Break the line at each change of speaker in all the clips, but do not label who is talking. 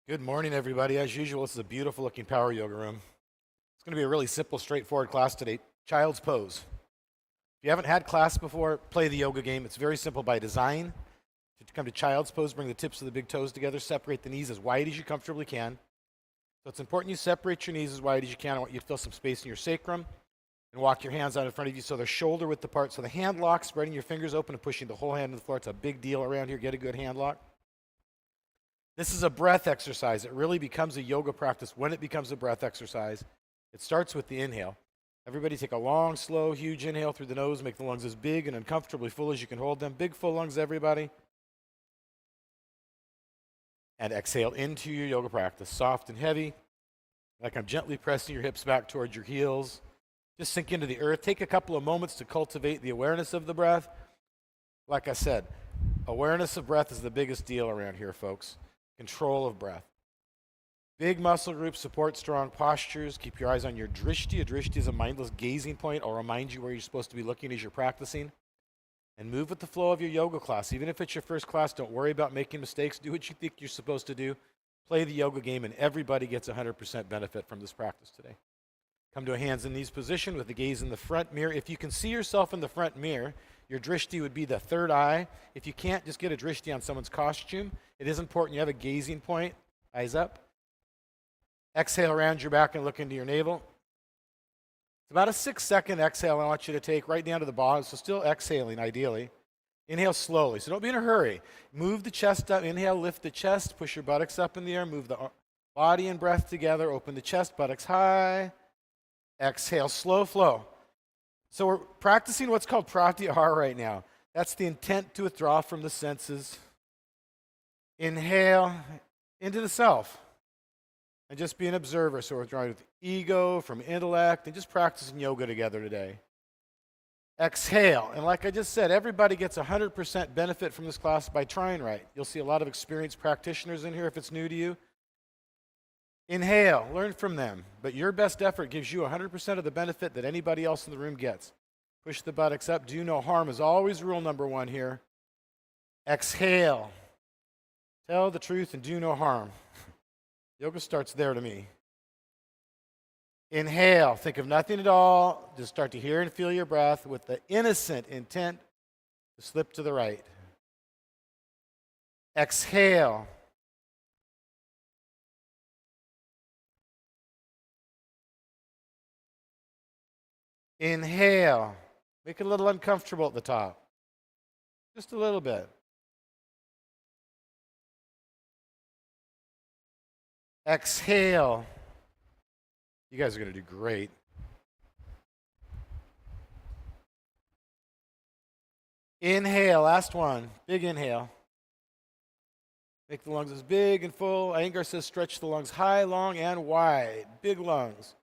Good morning, everybody. As usual, this is a beautiful looking power yoga room. It's going to be a really simple, straightforward class today. Child's pose. If you haven't had class before, play the yoga game. It's very simple by design. To come to child's pose, bring the tips of the big toes together, separate the knees as wide as you comfortably can. So it's important you separate your knees as wide as you can. I want you to fill some space in your sacrum and walk your hands out in front of you so they're shoulder width apart. So the hand lock, spreading your fingers open and pushing the whole hand to the floor. It's a big deal around here. Get a good hand lock. This is a breath exercise. It really becomes a yoga practice when it becomes a breath exercise. It starts with the inhale. Everybody take a long, slow, huge inhale through the nose. Make the lungs as big and uncomfortably full as you can hold them. Big, full lungs, everybody. And exhale into your yoga practice. Soft and heavy. Like I'm gently pressing your hips back towards your heels. Just sink into the earth. Take a couple of moments to cultivate the awareness of the breath. Like I said, awareness of breath is the biggest deal around here, folks. Control of breath. Big muscle groups support strong postures. Keep your eyes on your drishti. A drishti is a mindless gazing point. I'll remind you where you're supposed to be looking as you're practicing. And move with the flow of your yoga class. Even if it's your first class, don't worry about making mistakes. Do what you think you're supposed to do. Play the yoga game, and everybody gets 100% benefit from this practice today. Come to a hands and knees position with the gaze in the front mirror. If you can see yourself in the front mirror, your drishti would be the third eye. If you can't, just get a drishti on someone's costume. It is important you have a gazing point. Eyes up. Exhale around your back and look into your navel. It's about a 6-second exhale I want you to take right down to the bottom, so still exhaling ideally. Inhale slowly, so don't be in a hurry. Move the chest up. Inhale, lift the chest. Push your buttocks up in the air. Move the body and breath together. Open the chest, buttocks high. Exhale, slow flow. So we're practicing what's called pratyahara right now. That's the intent to withdraw from the senses. Inhale into the self. And just be an observer. So we're withdrawing with ego, from intellect, and just practicing yoga together today. Exhale. And like I just said, everybody gets 100% benefit from this class by trying right. You'll see a lot of experienced practitioners in here if it's new to you. Inhale, learn from them. But your best effort gives you 100% of the benefit that anybody else in the room gets. Push the buttocks up. Do no harm is always rule number one here. Exhale. Tell the truth and do no harm. Yoga starts there to me. Inhale. Think of nothing at all. Just start to hear and feel your breath with the innocent intent to slip to the right. Exhale. Inhale. Make it a little uncomfortable at the top. Just a little bit. Exhale. You guys are going to do great. Inhale. Last one. Big inhale. Make the lungs as big and full. Iyengar says stretch the lungs high, long, and wide. Big lungs.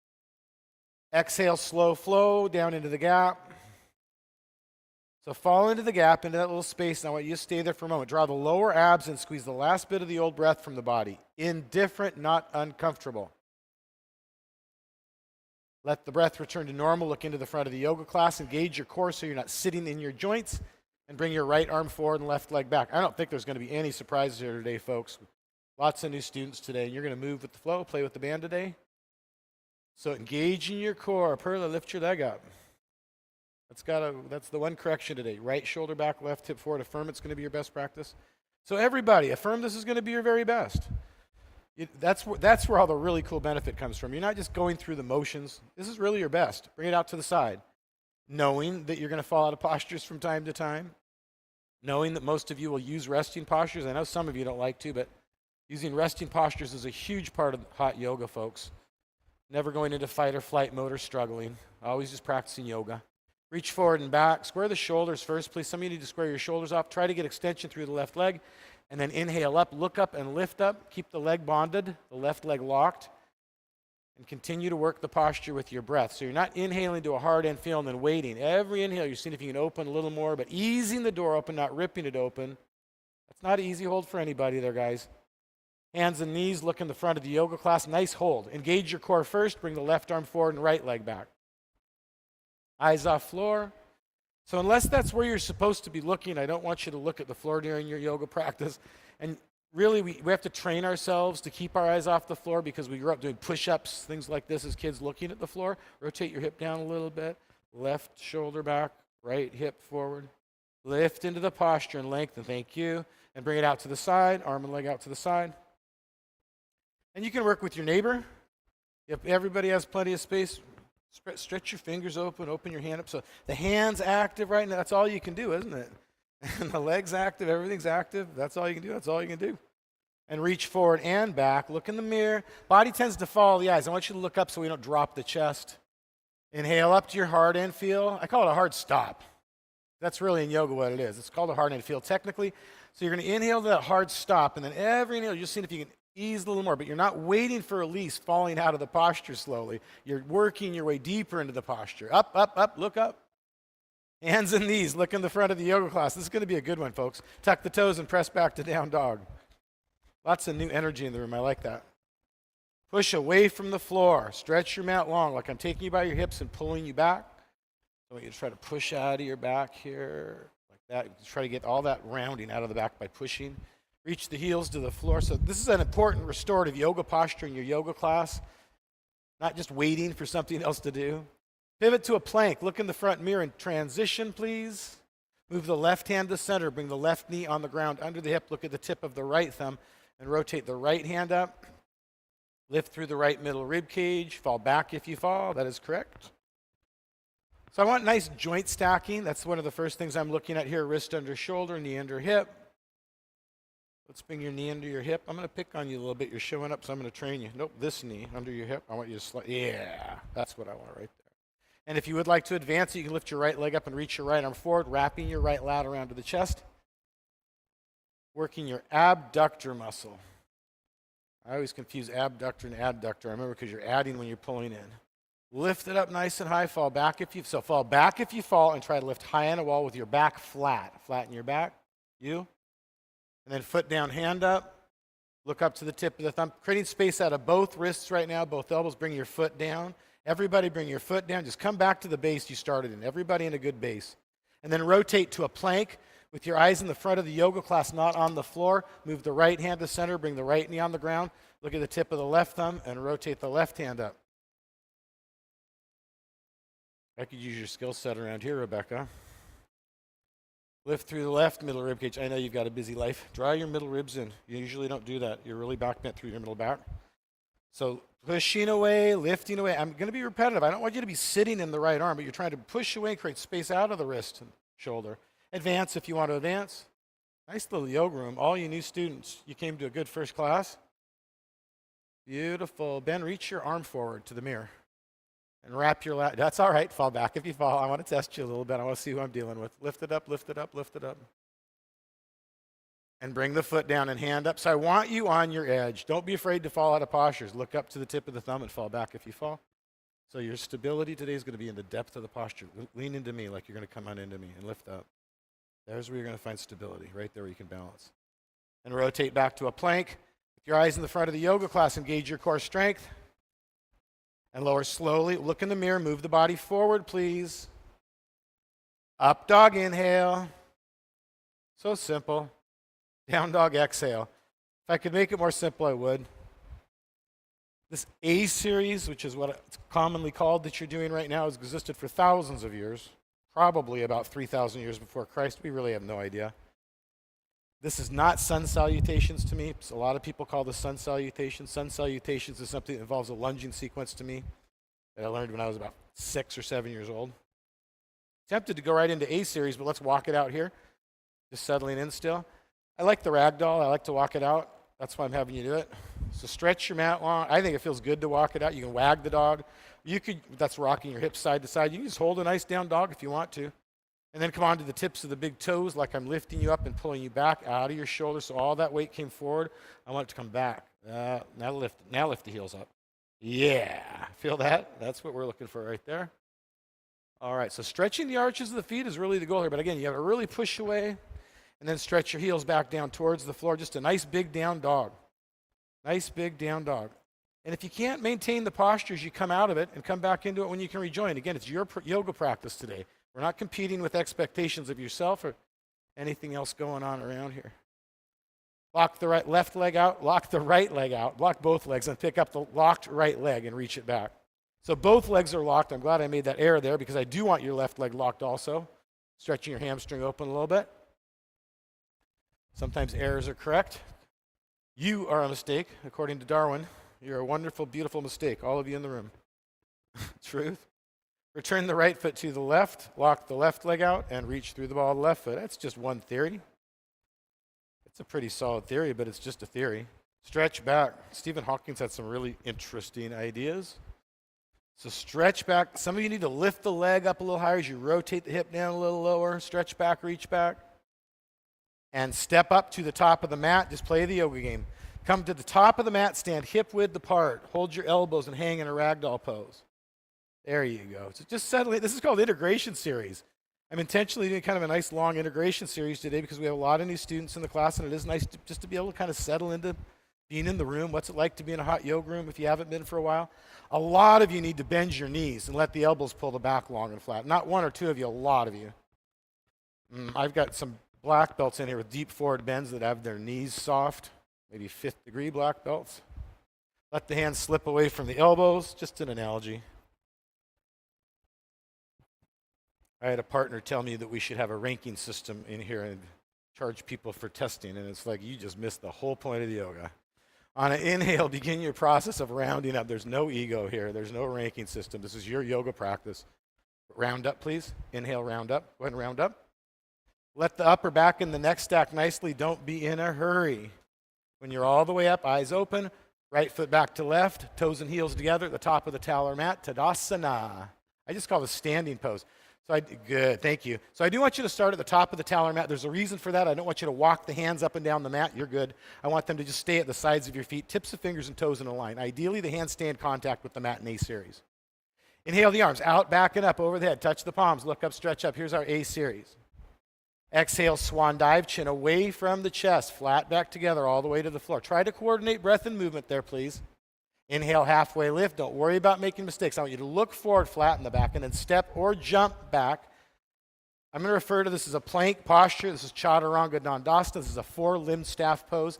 Exhale, slow flow down into the gap. So fall into the gap, into that little space. And I want you to stay there for a moment. Draw the lower abs and squeeze the last bit of the old breath from the body. Indifferent, not uncomfortable. Let the breath return to normal. Look into the front of the yoga class. Engage your core so you're not sitting in your joints. And bring your right arm forward and left leg back. I don't think there's going to be any surprises here today, folks. Lots of new students today. And you're going to move with the flow, play with the band today. So engage in your core. Perla, lift your leg up. That's the one correction today. Right shoulder back, left hip forward. Affirm it's going to be your best practice. So everybody, affirm this is going to be your very best. That's where all the really cool benefit comes from. You're not just going through the motions. This is really your best. Bring it out to the side. Knowing that you're going to fall out of postures from time to time. Knowing that most of you will use resting postures. I know some of you don't like to, but using resting postures is a huge part of hot yoga, folks. Never going into fight or flight mode or struggling. Always just practicing yoga. Reach forward and back. Square the shoulders first, please. Some of you need to square your shoulders off. Try to get extension through the left leg. And then inhale up, look up, and lift up. Keep the leg bonded, the left leg locked. And continue to work the posture with your breath. So you're not inhaling to a hard end feel and then waiting. Every inhale, you're seeing if you can open a little more, but easing the door open, not ripping it open. That's not an easy hold for anybody there, guys. Hands and knees, look in the front of the yoga class. Nice hold. Engage your core first. Bring the left arm forward and right leg back. Eyes off floor. So unless that's where you're supposed to be looking, I don't want you to look at the floor during your yoga practice. And really, we have to train ourselves to keep our eyes off the floor because we grew up doing push-ups, things like this as kids looking at the floor. Rotate your hip down a little bit. Left shoulder back, right hip forward. Lift into the posture and lengthen, thank you. And bring it out to the side, arm and leg out to the side. And you can work with your neighbor. If everybody has plenty of space, stretch your fingers open, open your hand up. So the hand's active right now. That's all you can do, isn't it? And the leg's active, everything's active. That's all you can do. That's all you can do. And reach forward and back. Look in the mirror. Body tends to follow the eyes. I want you to look up so we don't drop the chest. Inhale up to your heart and feel. I call it a hard stop. That's really in yoga what it is. It's called a hard and feel technically. So you're going to inhale to that hard stop, and then every inhale, you're just seeing if you can ease a little more, but you're not waiting for release, falling out of the posture slowly. You're working your way deeper into the posture. Up, up, up, look up. Hands and knees, look in the front of the yoga class. This is going to be a good one, folks. Tuck the toes and press back to down dog. Lots of new energy in the room. I like that. Push away from the floor. Stretch your mat long, like I'm taking you by your hips and pulling you back. I want you to try to push out of your back here, like that. Try to get all that rounding out of the back by pushing. Reach the heels to the floor. So this is an important restorative yoga posture in your yoga class, not just waiting for something else to do. Pivot to a plank. Look in the front mirror and transition, please. Move the left hand to center. Bring the left knee on the ground under the hip. Look at the tip of the right thumb and rotate the right hand up. Lift through the right middle rib cage. Fall back if you fall. That is correct. So I want nice joint stacking. That's one of the first things I'm looking at here. Wrist under shoulder, knee under hip. Let's bring your knee under your hip. I'm going to pick on you a little bit. You're showing up, so I'm going to train you. Nope, this knee under your hip. I want you to slide. Yeah, that's what I want right there. And if you would like to advance it, you can lift your right leg up and reach your right arm forward, wrapping your right lat around to the chest. Working your abductor muscle. I always confuse abductor and adductor. I remember because you're adding when you're pulling in. Lift it up nice and high. Fall back if you fall back if you fall, and try to lift high on a wall with your back flat. Flatten your back. You. And then foot down, hand up. Look up to the tip of the thumb. Creating space out of both wrists right now, both elbows. Bring your foot down. Everybody bring your foot down. Just come back to the base you started in. Everybody in a good base. And then rotate to a plank with your eyes in the front of the yoga class, not on the floor. Move the right hand to center. Bring the right knee on the ground. Look at the tip of the left thumb and rotate the left hand up. I could use your skill set around here, Rebecca. Lift through the left middle rib cage. I know you've got a busy life. Draw your middle ribs in. You usually don't do that. You're really back bent through your middle back. So pushing away, lifting away. I'm going to be repetitive. I don't want you to be sitting in the right arm, but you're trying to push away, create space out of the wrist and shoulder. Advance if you want to advance. Nice little yoga room. All you new students, you came to a good first class. Beautiful. Ben, reach your arm forward to the mirror. And wrap your lat. That's all right. Fall back if you fall. I want to test you a little bit. I want to see who I'm dealing with. Lift it up, lift it up, lift it up. And bring the foot down and hand up. So I want you on your edge. Don't be afraid to fall out of postures. Look up to the tip of the thumb and fall back if you fall. So your stability today is going to be in the depth of the posture. Lean into me like you're going to come on into me and lift up. There's where you're going to find stability, right there where you can balance. And rotate back to a plank. With your eyes in the front of the yoga class, engage your core strength. And lower slowly. Look in the mirror. Move the body forward, please. Up dog, inhale. So simple. Down dog, exhale. If I could make it more simple, I would. This A series, which is what it's commonly called that you're doing right now, has existed for thousands of years. Probably about 3,000 years before Christ. We really have no idea. This is not sun salutations to me. A lot of people call this sun salutations. Sun salutations is something that involves a lunging sequence to me that I learned when I was about 6 or 7 years old. Tempted to go right into A series, but let's walk it out here. Just settling in still. I like the ragdoll. I like to walk it out. That's why I'm having you do it. So stretch your mat long. I think it feels good to walk it out. You can wag the dog. That's rocking your hips side to side. You can just hold a nice down dog if you want to. And then come on to the tips of the big toes like I'm lifting you up and pulling you back out of your shoulders. So all that weight came forward. I want it to come back. Now lift the heels up. Yeah. Feel that? That's what we're looking for right there. All right. So stretching the arches of the feet is really the goal here. But again, you have to really push away and then stretch your heels back down towards the floor. Just a nice big down dog. Nice big down dog. And if you can't maintain the postures, you come out of it and come back into it when you can rejoin. Again, it's your yoga practice today. We're not competing with expectations of yourself or anything else going on around here. Lock the left leg out, lock the right leg out, lock both legs, and pick up the locked right leg and reach it back. So both legs are locked. I'm glad I made that error there because I do want your left leg locked also. Stretching your hamstring open a little bit. Sometimes errors are correct. You are a mistake, according to Darwin. You're a wonderful, beautiful mistake, all of you in the room. Truth. Return the right foot to the left, lock the left leg out, and reach through the ball of the left foot. That's just one theory. It's a pretty solid theory, but it's just a theory. Stretch back. Stephen Hawking had some really interesting ideas. So stretch back. Some of you need to lift the leg up a little higher as you rotate the hip down a little lower. Stretch back, reach back. And step up to the top of the mat. Just play the yoga game. Come to the top of the mat, stand hip width apart. Hold your elbows and hang in a ragdoll pose. There you go. So just settle it. This is called integration series. I'm intentionally doing kind of a nice long integration series today because we have a lot of new students in the class, and it is nice just to be able to kind of settle into being in the room. What's it like to be in a hot yoga room if you haven't been for a while? A lot of you need to bend your knees and let the elbows pull the back long and flat. Not one or two of you, a lot of you. I've got some black belts in here with deep forward bends that have their knees soft, maybe 5th degree black belts. Let the hands slip away from the elbows, just an analogy. I had a partner tell me that we should have a ranking system in here and charge people for testing, and it's like you just missed the whole point of the yoga. On an inhale, begin your process of rounding up. There's no ego here. There's no ranking system. This is your yoga practice. Round up, please. Inhale, round up. Go ahead and round up. Let the upper back and the neck stack nicely. Don't be in a hurry. When you're all the way up, eyes open, right foot back to left, toes and heels together at the top of the talar mat, Tadasana. I just call it a standing pose. Good, thank you. So I do want you to start at the top of the talar mat. There's a reason for that. I don't want you to walk the hands up and down the mat. You're good. I want them to just stay at the sides of your feet, tips of fingers and toes in a line. Ideally, the hands stay in contact with the mat in A series. Inhale the arms, out, back, and up, over the head. Touch the palms, look up, stretch up. Here's our A series. Exhale, swan dive, chin away from the chest, flat back together all the way to the floor. Try to coordinate breath and movement there, please. Inhale, halfway lift. Don't worry about making mistakes. I want you to look forward, flat in the back, and then step or jump back. I'm going to refer to this as a plank posture. This is Chaturanga Dandasana. This is a 4-limb staff pose.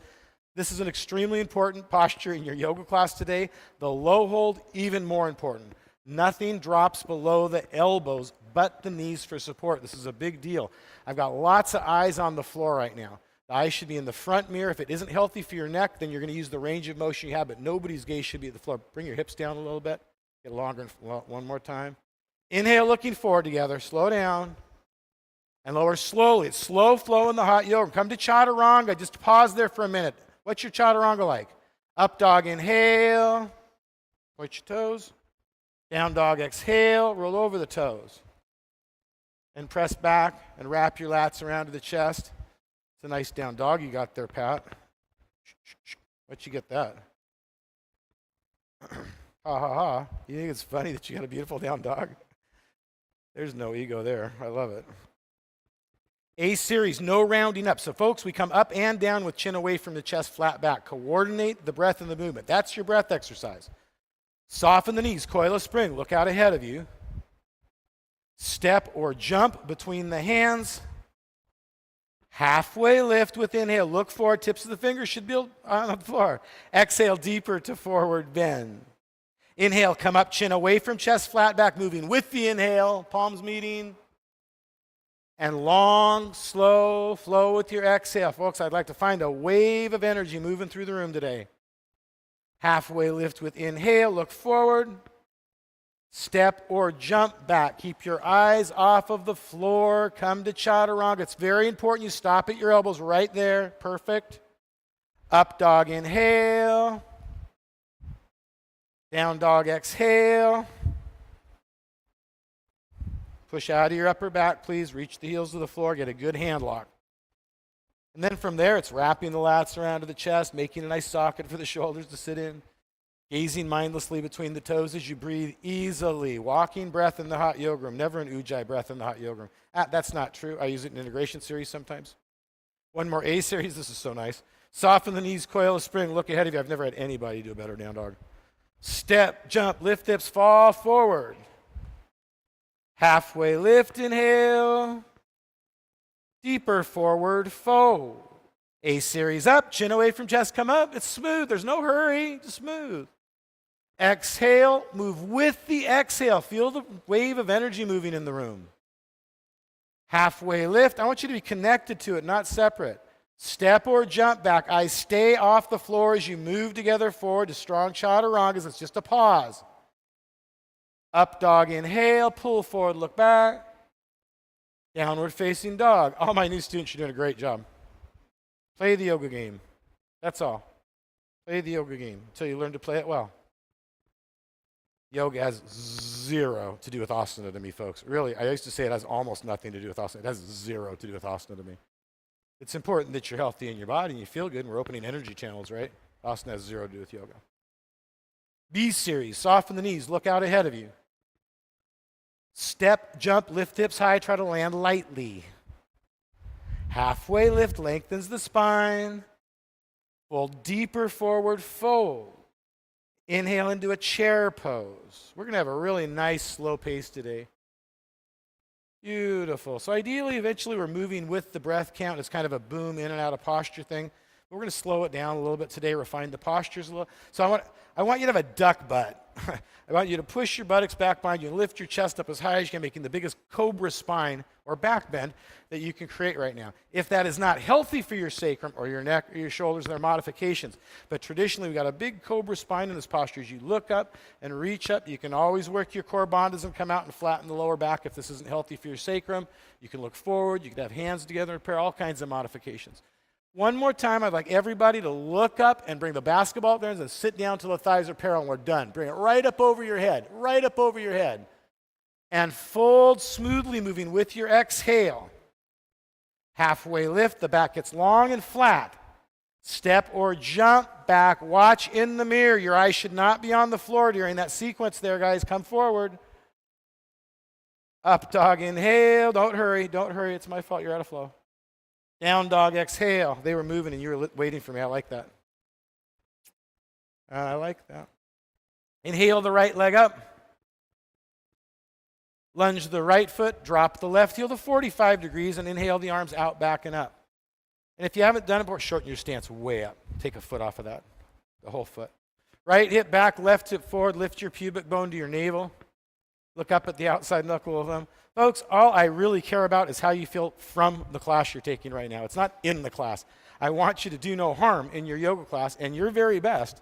This is an extremely important posture in your yoga class today. The low hold, even more important. Nothing drops below the elbows but the knees for support. This is a big deal. I've got lots of eyes on the floor right now. The eyes should be in the front mirror. If it isn't healthy for your neck, then you're going to use the range of motion you have, but nobody's gaze should be at the floor. Bring your hips down a little bit. Get longer. One more time. Inhale, looking forward together. Slow down. And lower slowly. It's slow flow in the hot yoga. Come to Chaturanga. Just pause there for a minute. What's your Chaturanga like? Up dog, inhale. Point your toes. Down dog, exhale. Roll over the toes. And press back and wrap your lats around to the chest. It's a nice down dog you got there, Pat. What'd you get that? Ha ha ha. You think it's funny that you got a beautiful down dog? There's no ego there. I love it. A series, no rounding up. So folks, we come up and down with chin away from the chest, flat back. Coordinate the breath and the movement. That's your breath exercise. Soften the knees, coil a spring, look out ahead of you. Step or jump between the hands. Halfway lift with inhale. Look forward. Tips of the fingers should be on the floor. Exhale deeper to forward bend. Inhale, come up, chin away from chest, flat back, moving with the inhale. Palms meeting. And long, slow flow with your exhale. Folks, I'd like to find a wave of energy moving through the room today. Halfway lift with inhale. Look forward. Step or jump back. Keep your eyes off of the floor. Come to Chaturanga. It's very important you stop at your elbows right there. Perfect. Up dog, inhale. Down dog, exhale. Push out of your upper back, please. Reach the heels of the floor. Get a good hand lock. And then from there, it's wrapping the lats around to the chest, making a nice socket for the shoulders to sit in. Gazing mindlessly between the toes as you breathe easily. Walking breath in the hot yoga room. Never an ujjayi breath in the hot yoga room. That's not true. I use it in integration series sometimes. One more A series. This is so nice. Soften the knees, coil a spring. Look ahead of you. I've never had anybody do a better down dog. Step, jump, lift hips, fall forward. Halfway lift, inhale. Deeper forward fold. A series up, chin away from chest, come up. It's smooth. There's no hurry. Just smooth. Exhale, move with the exhale. Feel the wave of energy moving in the room. Halfway lift. I want you to be connected to it, not separate. Step or jump back. Eyes stay off the floor as you move together forward to strong chaturangas. It's just a pause. Up dog, inhale, pull forward, look back. Downward facing dog. All my new students are doing a great job. Play the yoga game. That's all. Play the yoga game until you learn to play it well. Yoga has zero to do with asana to me, folks. Really, I used to say it has almost nothing to do with asana. It has zero to do with asana to me. It's important that you're healthy in your body and you feel good, and we're opening energy channels, right? Asana has zero to do with yoga. B series, soften the knees, look out ahead of you. Step, jump, lift hips high, try to land lightly. Halfway lift, lengthens the spine. Fold deeper forward, fold. Inhale into a chair pose. We're going to have a really nice slow pace today. Beautiful. So ideally, eventually, we're moving with the breath count. It's kind of a boom in and out of posture thing. But we're going to slow it down a little bit today, refine the postures a little. So I want you to have a duck butt. I want you to push your buttocks back behind you and lift your chest up as high as you can, making the biggest cobra spine or back bend that you can create right now. If that is not healthy for your sacrum or your neck or your shoulders, there are modifications. But traditionally, we've got a big cobra spine in this posture. As you look up and reach up, you can always work your core bandhas and come out and flatten the lower back if this isn't healthy for your sacrum. You can look forward. You can have hands together and pair, all kinds of modifications. One more time, I'd like everybody to look up and bring the basketball there and sit down till the thighs are parallel and we're done. Bring it right up over your head, right up over your head. And fold smoothly, moving with your exhale. Halfway lift, the back gets long and flat. Step or jump back. Watch in the mirror. Your eyes should not be on the floor during that sequence there, guys. Come forward. Up dog, inhale. Don't hurry, don't hurry. It's my fault. You're out of flow. Down dog, exhale. They were moving and you were waiting for me. I like that. I like that. Inhale the right leg up. Lunge the right foot, drop the left heel to 45 degrees, and inhale the arms out, back, and up. And if you haven't done it before, shorten your stance way up. Take a foot off of that, the whole foot. Right hip back, left hip forward, lift your pubic bone to your navel. Look up at the outside knuckle of them. Folks, all I really care about is how you feel from the class you're taking right now. It's not in the class. I want you to do no harm in your yoga class and your very best.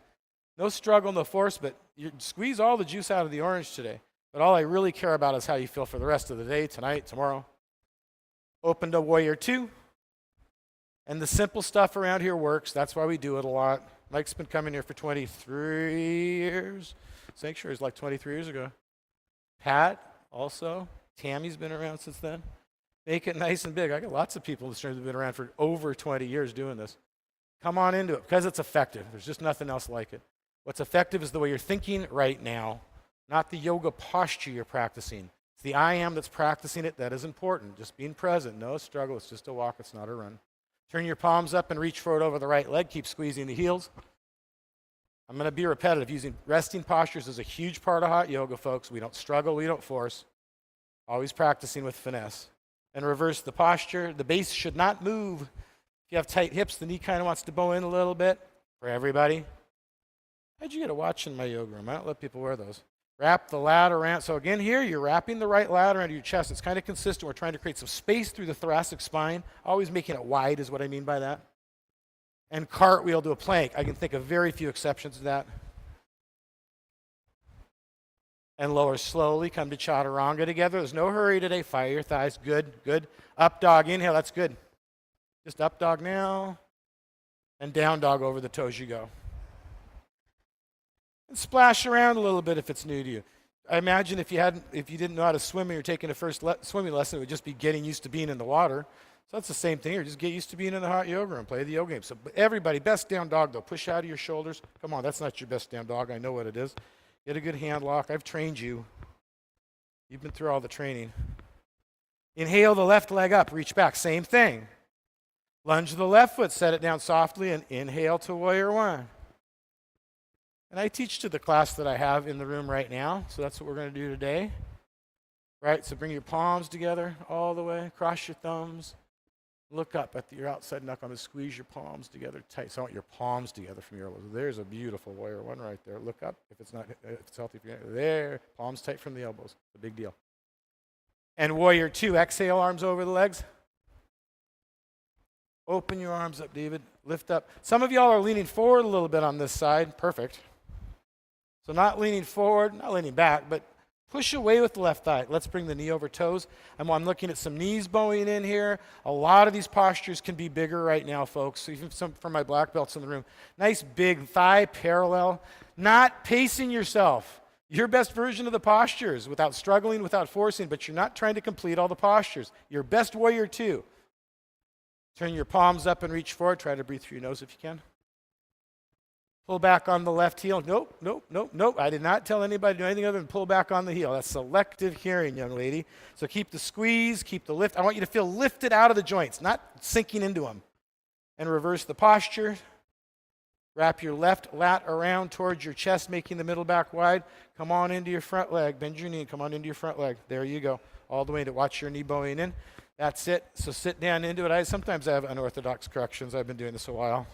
No struggle, no force, but you squeeze all the juice out of the orange today. But all I really care about is how you feel for the rest of the day, tonight, tomorrow. Open to warrior 2. And the simple stuff around here works. That's why we do it a lot. Mike's been coming here for 23 years. Sanctuary is like 23 years ago. Pat, also. Tammy's been around since then. Make it nice and big. I got lots of people in this room that have been around for over 20 years doing this. Come on into it because it's effective. There's just nothing else like it. What's effective is the way you're thinking right now, not the yoga posture you're practicing. It's the I am that's practicing it that is important. Just being present. No struggle. It's just a walk. It's not a run. Turn your palms up and reach forward over the right leg. Keep squeezing the heels. I'm going to be repetitive. Using resting postures is a huge part of hot yoga, folks. We don't struggle. We don't force. Always practicing with finesse. And reverse the posture. The base should not move. If you have tight hips, the knee kind of wants to bow in a little bit. For everybody. How'd you get a watch in my yoga room? I don't let people wear those. Wrap the lat around. So again here, you're wrapping the right lat around your chest. It's kind of consistent. We're trying to create some space through the thoracic spine. Always making it wide is what I mean by that. And cartwheel to a plank. I can think of very few exceptions to that. And lower slowly. Come to chaturanga together. There's no hurry today. Fire your thighs. Good, good. Up dog, inhale. That's good. Just up dog now. And down dog over the toes you go. And splash around a little bit if it's new to you. I imagine if you didn't know how to swim and you're taking a first swimming lesson, it would just be getting used to being in the water. So that's the same thing here. Just get used to being in the hot yoga room. Play the yoga game. So everybody, best down dog though. Push out of your shoulders. Come on, that's not your best down dog. I know what it is. Get a good hand lock. I've trained you. You've been through all the training. Inhale the left leg up. Reach back. Same thing. Lunge the left foot. Set it down softly and inhale to warrior 1. And I teach to the class that I have in the room right now. So that's what we're going to do today. Right, so bring your palms together all the way. Cross your thumbs. Look up at your outside knuckle and squeeze your palms together tight. So I want your palms together from your elbows. There's a beautiful warrior one right there. Look up if it's healthy for you. There, palms tight from the elbows. It's a big deal. And warrior two, exhale, arms over the legs. Open your arms up, David. Lift up. Some of y'all are leaning forward a little bit on this side. Perfect. So not leaning forward, not leaning back, but push away with the left thigh. Let's bring the knee over toes. I'm looking at some knees bowing in here. A lot of these postures can be bigger right now, folks. Even some from my black belts in the room. Nice big thigh parallel. Not pacing yourself. Your best version of the postures without struggling, without forcing, but you're not trying to complete all the postures. Your best warrior two. Turn your palms up and reach forward. Try to breathe through your nose if you can. Pull back on the left heel. Nope, nope, nope, nope. I did not tell anybody to do anything other than pull back on the heel. That's selective hearing, young lady. So keep the squeeze, keep the lift. I want you to feel lifted out of the joints, not sinking into them. And reverse the posture. Wrap your left lat around towards your chest, making the middle back wide. Come on into your front leg. Bend your knee. Come on into your front leg. There you go. All the way to watch your knee bowing in. That's it. So sit down into it. Sometimes I have unorthodox corrections. I've been doing this a while.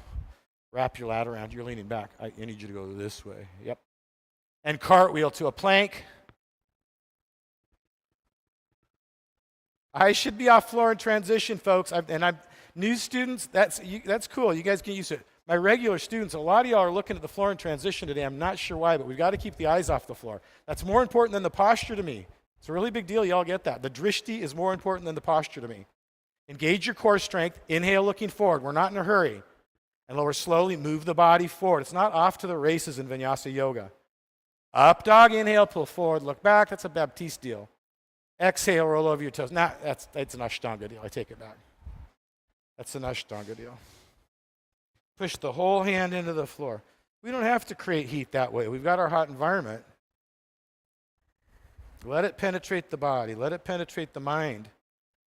Wrap your lat around. You're leaning back. I need you to go this way. Yep. And cartwheel to a plank. I should be off floor in transition, folks. I'm new students. That's cool. You guys can use it. My regular students, a lot of y'all are looking at the floor in transition today. I'm not sure why, but we've got to keep the eyes off the floor. That's more important than the posture to me. It's a really big deal. Y'all get that. The drishti is more important than the posture to me. Engage your core strength. Inhale, looking forward. We're not in a hurry. And lower slowly, move the body forward. It's not off to the races in Vinyasa Yoga. Up dog, inhale, pull forward, look back. That's a Baptiste deal. Exhale, roll over your toes. Nah, that's an Ashtanga deal. I take it back. That's an Ashtanga deal. Push the whole hand into the floor. We don't have to create heat that way. We've got our hot environment. Let it penetrate the body. Let it penetrate the mind.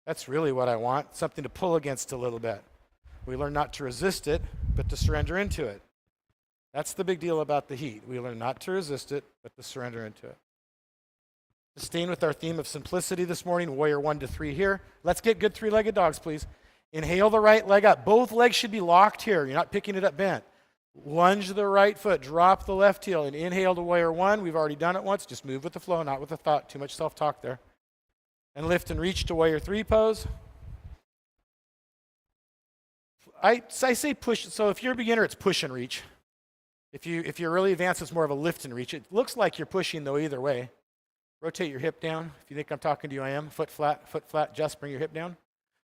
That's really what I want, something to pull against a little bit. We learn not to resist it, but to surrender into it. That's the big deal about the heat. We learn not to resist it, but to surrender into it. Staying with our theme of simplicity this morning, warrior 1 to 3 here. Let's get good three-legged dogs, please. Inhale the right leg up. Both legs should be locked here. You're not picking it up bent. Lunge the right foot. Drop the left heel. And inhale to warrior 1. We've already done it once. Just move with the flow, not with the thought. Too much self-talk there. And lift and reach to warrior 3 pose. I say push. So if you're a beginner, it's push and reach. If you're really advanced, it's more of a lift and reach. It looks like you're pushing, though, either way. Rotate your hip down. If you think I'm talking to you, I am. Foot flat. Just bring your hip down.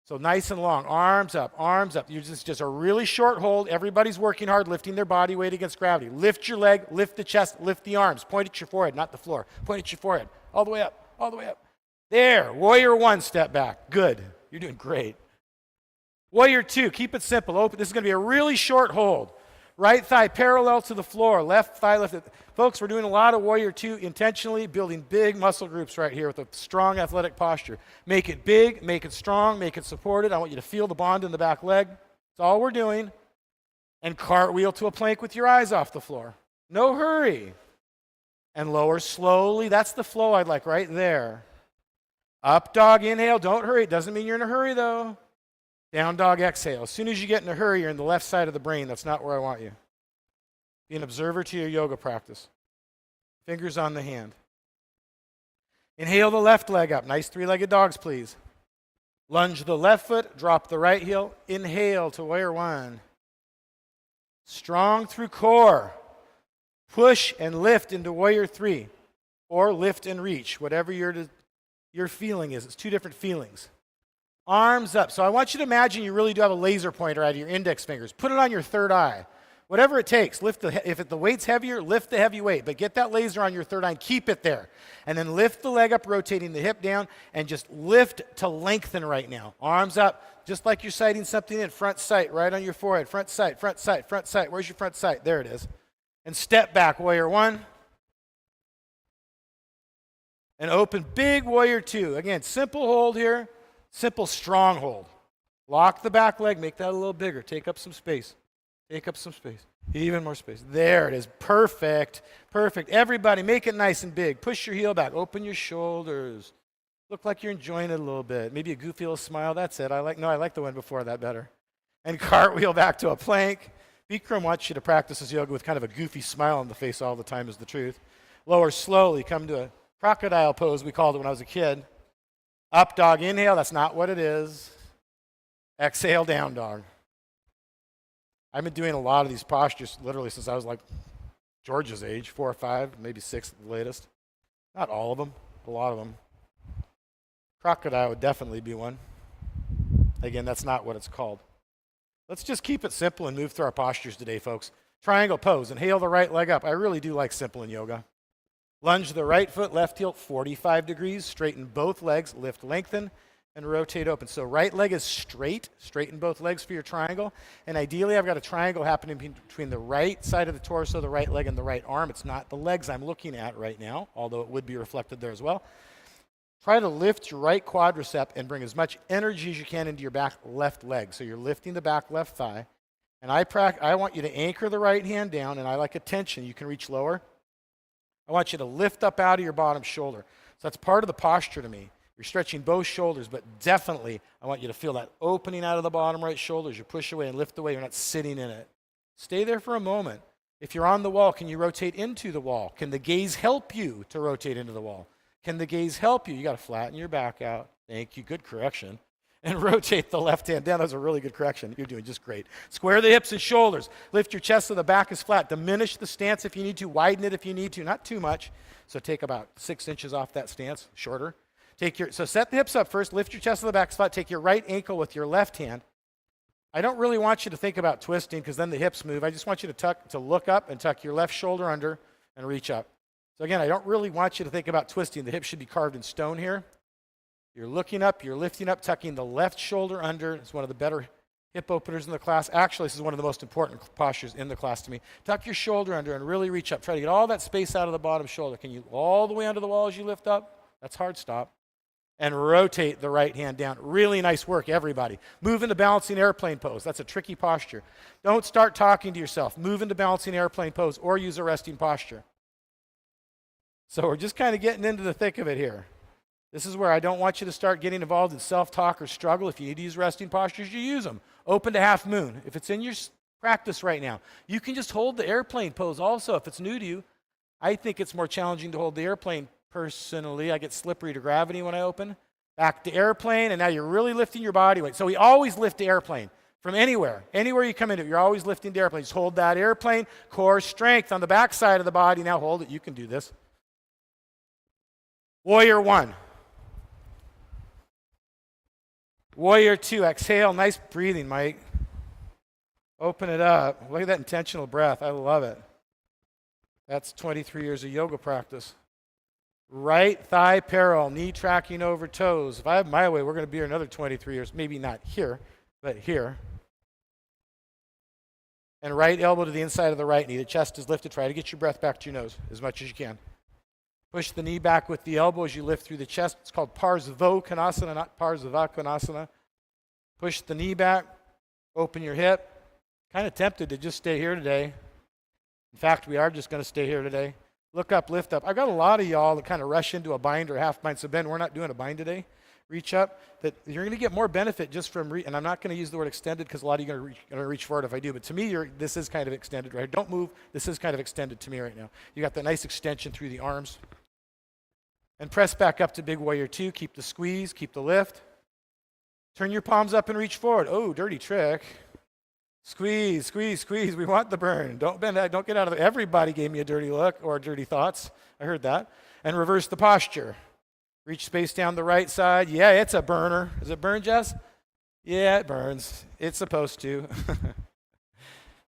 So nice and long, arms up, arms up. You just a really short hold. Everybody's working hard, lifting their body weight against gravity. Lift your leg, lift the chest, lift the arms. Point at your forehead, not the floor. Point at your forehead. All the way up, all the way up. There, warrior 1, step back. Good, you're doing great. Warrior 2, keep it simple, open. This is gonna be a really short hold. Right thigh parallel to the floor, left thigh lifted. Folks, we're doing a lot of warrior 2 intentionally, building big muscle groups right here with a strong athletic posture. Make it big, make it strong, make it supported. I want you to feel the bond in the back leg. That's all we're doing. And cartwheel to a plank with your eyes off the floor. No hurry. And lower slowly. That's the flow I'd like right there. Up dog, inhale. Don't hurry. It doesn't mean you're in a hurry, though. Down dog, exhale. As soon as you get in a hurry, you're in the left side of the brain. That's not where I want you. Be an observer to your yoga practice. Fingers on the hand. Inhale the left leg up. Nice three-legged dogs, please. Lunge the left foot. Drop the right heel. Inhale to warrior 1. Strong through core. Push and lift into warrior 3. Or lift and reach. Whatever your feeling is. It's two different feelings. Arms up. So I want you to imagine you really do have a laser pointer out of your index fingers. Put it on your third eye. Whatever it takes. If the weight's heavier, lift the heavy weight. But get that laser on your third eye and keep it there. And then lift the leg up, rotating the hip down, and just lift to lengthen right now. Arms up, just like you're sighting something in. Front sight, right on your forehead. Front sight, front sight, front sight. Where's your front sight? There it is. And step back, warrior 1. And open, big warrior 2. Again, simple hold here. Simple strong hold. Lock the back leg, make that a little bigger. Take up some space. Take up some space. Even more space. There it is. Perfect. Perfect. Everybody, make it nice and big. Push your heel back. Open your shoulders. Look like you're enjoying it a little bit. Maybe a goofy little smile. That's it. I like the one before that better. And cartwheel back to a plank. Bikram wants you to practice this yoga with kind of a goofy smile on the face all the time is the truth. Lower slowly. Come to a crocodile pose, we called it when I was a kid. Up dog, inhale. That's not what it is. Exhale, down dog. I've been doing a lot of these postures literally since I was like George's age, 4 or 5, maybe 6 at the latest. Not all of them, a lot of them. Crocodile would definitely be one. Again, that's not what it's called. Let's just keep it simple and move through our postures today, folks. Triangle pose. Inhale the right leg up. I really do like simple in yoga. Lunge the right foot, left heel 45 degrees. Straighten both legs, lift, lengthen, and rotate open. So right leg is straight. Straighten both legs for your triangle. And ideally, I've got a triangle happening between the right side of the torso, the right leg, and the right arm. It's not the legs I'm looking at right now, although it would be reflected there as well. Try to lift your right quadricep and bring as much energy as you can into your back left leg. So you're lifting the back left thigh. And I want you to anchor the right hand down, and I like a tension. You can reach lower. I want you to lift up out of your bottom shoulder. So that's part of the posture to me. You're stretching both shoulders, but definitely I want you to feel that opening out of the bottom right shoulder as you push away and lift away. You're not sitting in it. Stay there for a moment. If you're on the wall, can you rotate into the wall? Can the gaze help you to rotate into the wall? Can the gaze help you? You got to flatten your back out. Thank you. Good correction. And rotate the left hand down. That was a really good correction. You're doing just great. Square the hips and shoulders. Lift your chest so the back is flat. Diminish the stance if you need to. Widen it if you need to. Not too much. So take about 6 inches off that stance. Shorter. So set the hips up first. Lift your chest to the back flat. Take your right ankle with your left hand. I don't really want you to think about twisting because then the hips move. I just want you to look up and tuck your left shoulder under and reach up. So again, I don't really want you to think about twisting. The hips should be carved in stone here. You're looking up, you're lifting up, tucking the left shoulder under. It's one of the better hip openers in the class. Actually, this is one of the most important postures in the class to me. Tuck your shoulder under and really reach up. Try to get all that space out of the bottom shoulder. Can you all the way under the wall as you lift up? That's hard, stop. And rotate the right hand down. Really nice work, everybody. Move into balancing airplane pose. That's a tricky posture. Don't start talking to yourself. Move into balancing airplane pose or use a resting posture. So we're just kind of getting into the thick of it here. This is where I don't want you to start getting involved in self-talk or struggle. If you need to use resting postures, you use them. Open to half moon. If it's in your practice right now, you can just hold the airplane pose also. If it's new to you, I think it's more challenging to hold the airplane personally. I get slippery to gravity when I open. Back to airplane, and now you're really lifting your body weight. So we always lift the airplane from anywhere. Anywhere you come into it, you're always lifting the airplane. Just hold that airplane. Core strength on the back side of the body. Now hold it. You can do this. Warrior 1. Warrior 2. Exhale. Nice breathing, Mike. Open it up. Look at that intentional breath. I love it. That's 23 years of yoga practice. Right thigh parallel, knee tracking over toes. If I have my way, we're going to be here another 23 years. Maybe not here, but here. And right elbow to the inside of the right knee. The chest is lifted. Try to get your breath back to your nose as much as you can. Push the knee back with the elbow as you lift through the chest. It's called Parsvakonasana, not Parsvakonasana. Push the knee back. Open your hip. Kind of tempted to just stay here today. In fact, we are just going to stay here today. Look up, lift up. I've got a lot of y'all that kind of rush into a bind or a half bind. So Ben, we're not doing a bind today. Reach up. That you're going to get more benefit just from, and I'm not going to use the word extended because a lot of you are going to reach for it if I do. But to me, this is kind of extended, right? Don't move. This is kind of extended to me right now. You got that nice extension through the arms. And press back up to big warrior 2. Keep the squeeze, keep the lift. Turn your palms up and reach forward. Oh, dirty trick. Squeeze, squeeze, squeeze. We want the burn. Don't bend that. Don't get out of it. Everybody gave me a dirty look or dirty thoughts. I heard that. And reverse the posture. Reach space down the right side. Yeah, it's a burner. Does it burn, Jess? Yeah, it burns. It's supposed to.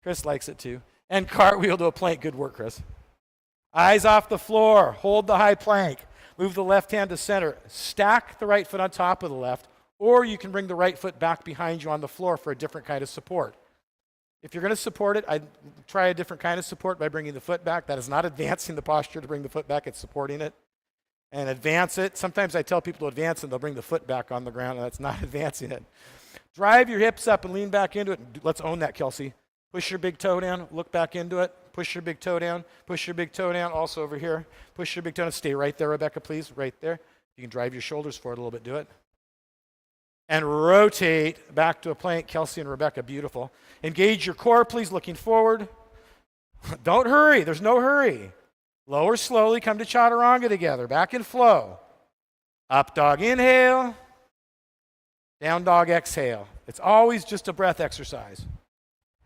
Chris likes it too. And cartwheel to a plank. Good work, Chris. Eyes off the floor. Hold the high plank. Move the left hand to center. Stack the right foot on top of the left. Or you can bring the right foot back behind you on the floor for a different kind of support. If you're going to support it, I'd try a different kind of support by bringing the foot back. That is not advancing the posture to bring the foot back. It's supporting it. And advance it. Sometimes I tell people to advance and they'll bring the foot back on the ground, and that's not advancing it. Drive your hips up and lean back into it. Let's own that, Kelsey. Push your big toe down. Look back into it. Push your big toe down. Push your big toe down. Also over here. Push your big toe down. Stay right there, Rebecca, please. Right there. You can drive your shoulders forward a little bit, do it. And rotate back to a plank. Kelsey and Rebecca, beautiful. Engage your core, please, looking forward. Don't hurry. There's no hurry. Lower slowly, come to chaturanga together. Back in flow. Up dog, inhale. Down dog, exhale. It's always just a breath exercise.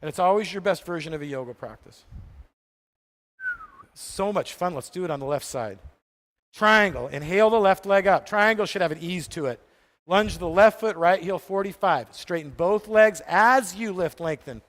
And it's always your best version of a yoga practice. So much fun. Let's do it on the left side. Triangle. Inhale the left leg up. Triangle should have an ease to it. Lunge the left foot, right heel 45. Straighten both legs as you lift, lengthen.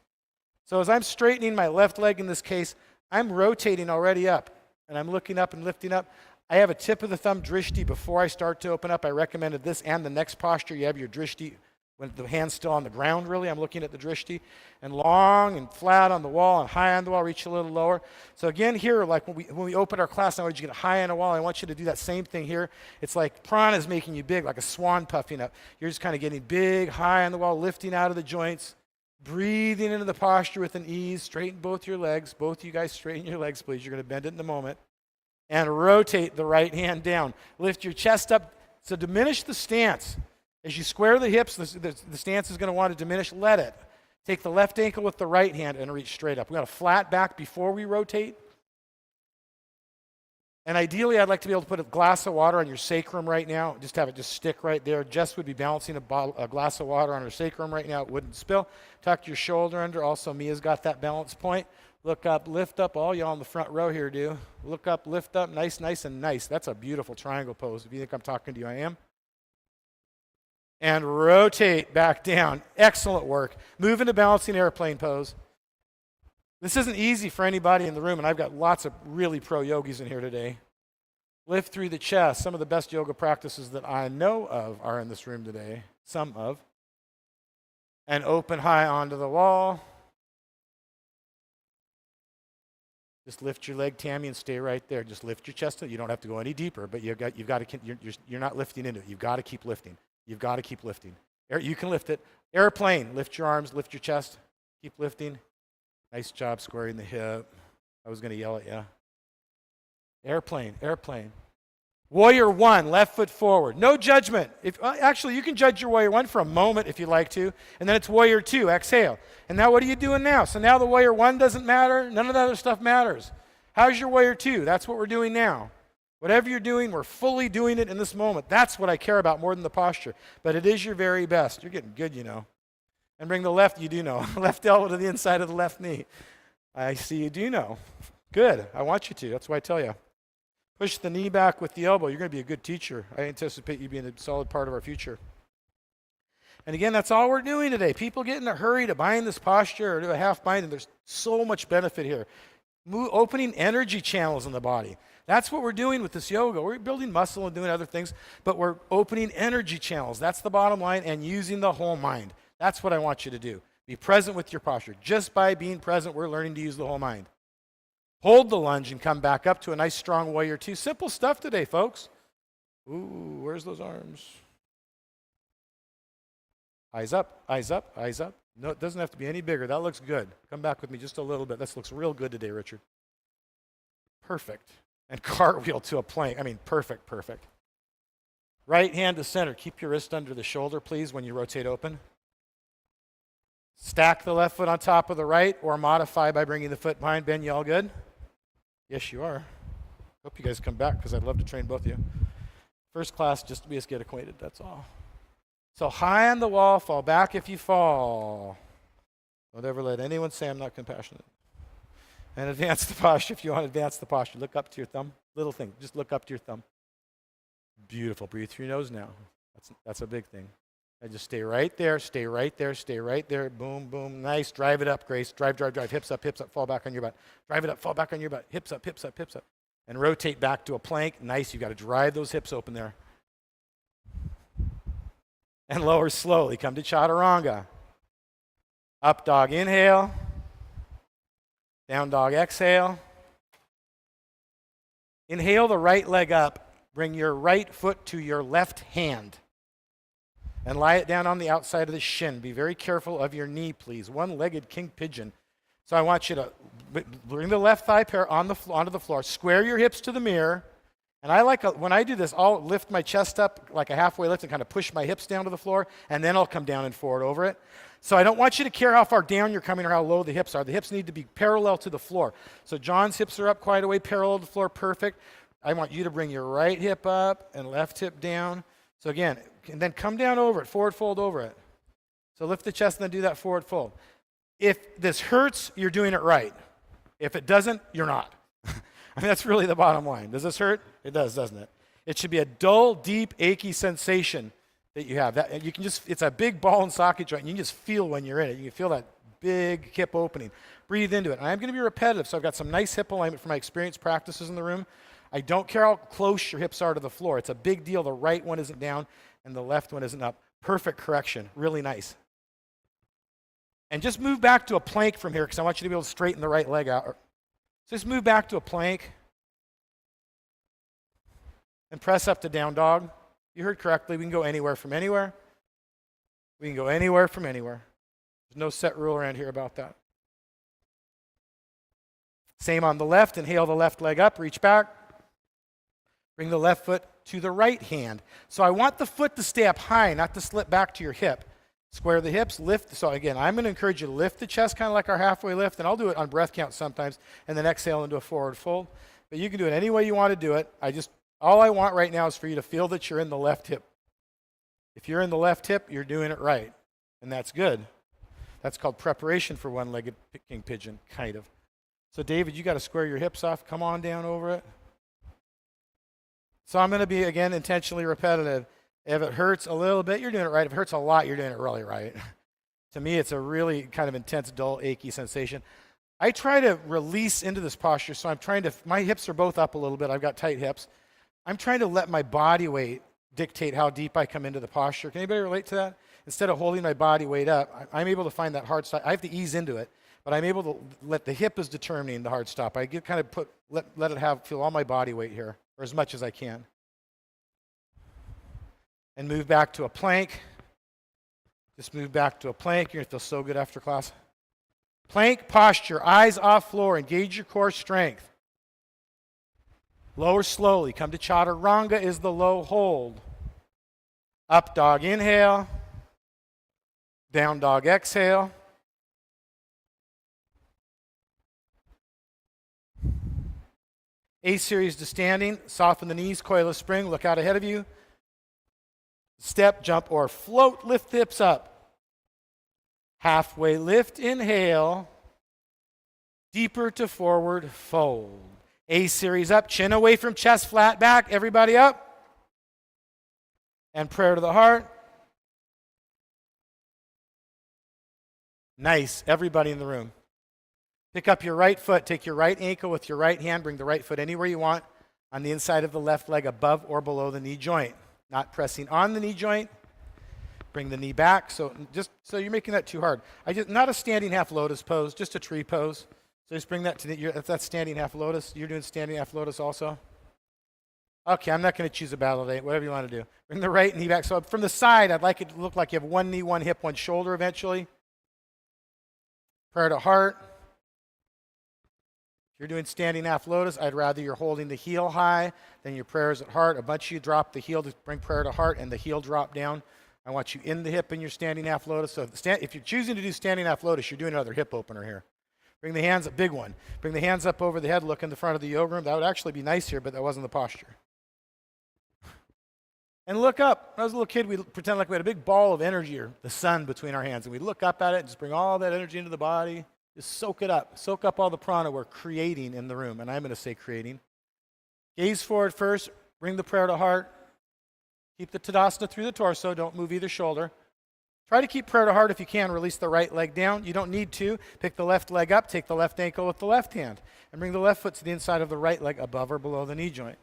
So as I'm straightening my left leg in this case, I'm rotating already up. And I'm looking up and lifting up. I have a tip of the thumb drishti before I start to open up. I recommended this and the next posture. You have your drishti when the hand's still on the ground, really. I'm looking at the drishti. And long and flat on the wall and high on the wall, reach a little lower. So again here, like when we open our class, I want you to get high on a wall. I want you to do that same thing here. It's like prana is making you big, like a swan puffing up. You're just kind of getting big, high on the wall, lifting out of the joints, breathing into the posture with an ease. Straighten both your legs. Both you guys straighten your legs, please. You're going to bend it in a moment. And rotate the right hand down. Lift your chest up. So diminish the stance. As you square the hips, the stance is going to want to diminish. Let it. Take the left ankle with the right hand and reach straight up. We got a flat back before we rotate. And ideally, I'd like to be able to put a glass of water on your sacrum right now. Just have it just stick right there. Jess would be balancing a glass of water on her sacrum right now. It wouldn't spill. Tuck your shoulder under. Also, Mia's got that balance point. Look up, lift up. All y'all in the front row here do. Look up, lift up. Nice, nice, and nice. That's a beautiful triangle pose. If you think I'm talking to you, I am. And rotate back down. Excellent work. Move into balancing airplane pose. This isn't easy for anybody in the room, and I've got lots of really pro yogis in here today. Lift through the chest. Some of the best yoga practices that I know of are in this room today. Some of. And open high onto the wall. Just lift your leg, Tammy, and stay right there. Just lift your chest. You don't have to go any deeper, but you've got to. You're not lifting into it. You've got to keep lifting. You've got to keep lifting. You can lift it. Airplane. Lift your arms. Lift your chest. Keep lifting. Nice job squaring the hip. I was going to yell at you. Airplane. Airplane. Warrior one. Left foot forward. No judgment. Actually, you can judge your warrior one for a moment if you like to, and then it's warrior two. Exhale. And now what are you doing now? So now the warrior one doesn't matter. None of that other stuff matters. How's your warrior two? That's what we're doing now. Whatever you're doing, we're fully doing it in this moment. That's what I care about more than the posture. But it is your very best. You're getting good, you know. And bring the left, you do know. Left elbow to the inside of the left knee. I see you do know. Good. I want you to. That's why I tell you. Push the knee back with the elbow. You're going to be a good teacher. I anticipate you being a solid part of our future. And again, that's all we're doing today. People get in a hurry to bind this posture or do a half bind, and there's so much benefit here. Opening energy channels in the body. That's what we're doing with this yoga. We're building muscle and doing other things, but we're opening energy channels. That's the bottom line, and using the whole mind. That's what I want you to do. Be present with your posture. Just by being present, we're learning to use the whole mind. Hold the lunge and come back up to a nice strong warrior two. Simple stuff today, folks. Ooh, where's those arms? Eyes up, eyes up, eyes up. No, it doesn't have to be any bigger. That looks good. Come back with me just a little bit. This looks real good today, Richard. Perfect. And cartwheel to a plank. I mean, perfect, perfect. Right hand to center. Keep your wrist under the shoulder, please, when you rotate open. Stack the left foot on top of the right, or modify by bringing the foot behind. Ben, you all good? Yes, you are. Hope you guys come back, because I'd love to train both of you. First class, just to be us get acquainted, that's all. So high on the wall, fall back if you fall. Don't ever let anyone say I'm not compassionate. And advance the posture if you want to advance the posture. Look up to your thumb. Little thing, just look up to your thumb. Beautiful. Breathe through your nose now. That's a big thing. And just stay right there, stay right there, stay right there. Boom, boom. Nice. Drive it up, Grace. Drive, drive, drive. Hips up, fall back on your butt. Drive it up, fall back on your butt. Hips up, hips up, hips up. And rotate back to a plank. Nice. You've got to drive those hips open there. And lower slowly. Come to chaturanga. Up dog, inhale. Down dog, exhale. Inhale the right leg up. Bring your right foot to your left hand. And lie it down on the outside of the shin. Be very careful of your knee, please. One-legged king pigeon. So I want you to bring the left thigh onto the floor. Square your hips to the mirror. And I like, when I do this, I'll lift my chest up like a halfway lift and kind of push my hips down to the floor, and then I'll come down and forward over it. So I don't want you to care how far down you're coming or how low the hips are. The hips need to be parallel to the floor. So John's hips are up quite a way, parallel to the floor, perfect. I want you to bring your right hip up and left hip down. So again, and then come down over it, forward fold over it. So lift the chest and then do that forward fold. If this hurts, you're doing it right. If it doesn't, you're not. I mean, that's really the bottom line. Does this hurt? It does, doesn't it? It should be a dull, deep, achy sensation that you have. That you can just, it's a big ball and socket joint. You can just feel when you're in it. You can feel that big hip opening. Breathe into it. And I'm going to be repetitive, so I've got some nice hip alignment for my experienced practices in the room. I don't care how close your hips are to the floor. It's a big deal. The right one isn't down and the left one isn't up. Perfect correction. Really nice. And just move back to a plank from here because I want you to be able to straighten the right leg out. Just move back to a plank and press up to down dog. You heard correctly. We can go anywhere from anywhere. We can go anywhere from anywhere. There's no set rule around here about that. Same on the left. Inhale the left leg up. Reach back. Bring the left foot to the right hand. So I want the foot to stay up high, not to slip back to your hip. Square the hips, lift. So again, I'm going to encourage you to lift the chest kind of like our halfway lift, and I'll do it on breath count sometimes, and then exhale into a forward fold. But you can do it any way you want to do it. All I want right now is for you to feel that you're in the left hip. If you're in the left hip, you're doing it right, and that's good. That's called preparation for one-legged king pigeon, kind of. So David, you got to square your hips off. Come on down over it. So I'm going to be, again, intentionally repetitive. If it hurts a little bit, you're doing it right. If it hurts a lot, you're doing it really right. To me, it's a really kind of intense, dull, achy sensation. I try to release into this posture, so my hips are both up a little bit. I've got tight hips. I'm trying to let my body weight dictate how deep I come into the posture. Can anybody relate to that? Instead of holding my body weight up, I'm able to find that hard stop. I have to ease into it, but I'm able to let the hip is determining the hard stop. I get kind of let it feel all my body weight here, or as much as I can. And move back to a plank. Just move back to a plank. You're going to feel so good after class. Plank posture, eyes off floor. Engage your core strength. Lower slowly. Come to chaturanga is the low hold. Up dog inhale. Down dog exhale. A series to standing. Soften the knees, coil a spring. Look out ahead of you. Step, jump, or float, lift the hips up. Halfway lift, inhale. Deeper to forward, fold. A series up, chin away from chest, flat back. Everybody up. And prayer to the heart. Nice, everybody in the room. Pick up your right foot, take your right ankle with your right hand, bring the right foot anywhere you want on the inside of the left leg above or below the knee joint. Not pressing on the knee joint. Bring the knee back. So you're making that too hard. Not a standing half lotus pose, just a tree pose. So just bring that if that's standing half lotus. You're doing standing half lotus also? Okay, I'm not going to choose a battle today. Whatever you want to do. Bring the right knee back. So from the side, I'd like it to look like you have one knee, one hip, one shoulder eventually. Prayer to heart. If you're doing standing half lotus, I'd rather you're holding the heel high than your prayers at heart. A bunch of you drop the heel to bring prayer to heart and the heel drop down. I want you in the hip in your standing half lotus. So if you're choosing to do standing half lotus, you're doing another hip opener here. Bring the hands up, big one. Bring the hands up over the head, look in the front of the yoga room. That would actually be nice here, but that wasn't the posture. And look up. When I was a little kid, we'd pretend like we had a big ball of energy or the sun between our hands, and we'd look up at it and just bring all that energy into the body. Just soak it up. Soak up all the prana we're creating in the room. And I'm going to say creating. Gaze forward first. Bring the prayer to heart. Keep the Tadasana through the torso. Don't move either shoulder. Try to keep prayer to heart if you can. Release the right leg down. You don't need to. Pick the left leg up. Take the left ankle with the left hand. And bring the left foot to the inside of the right leg above or below the knee joint.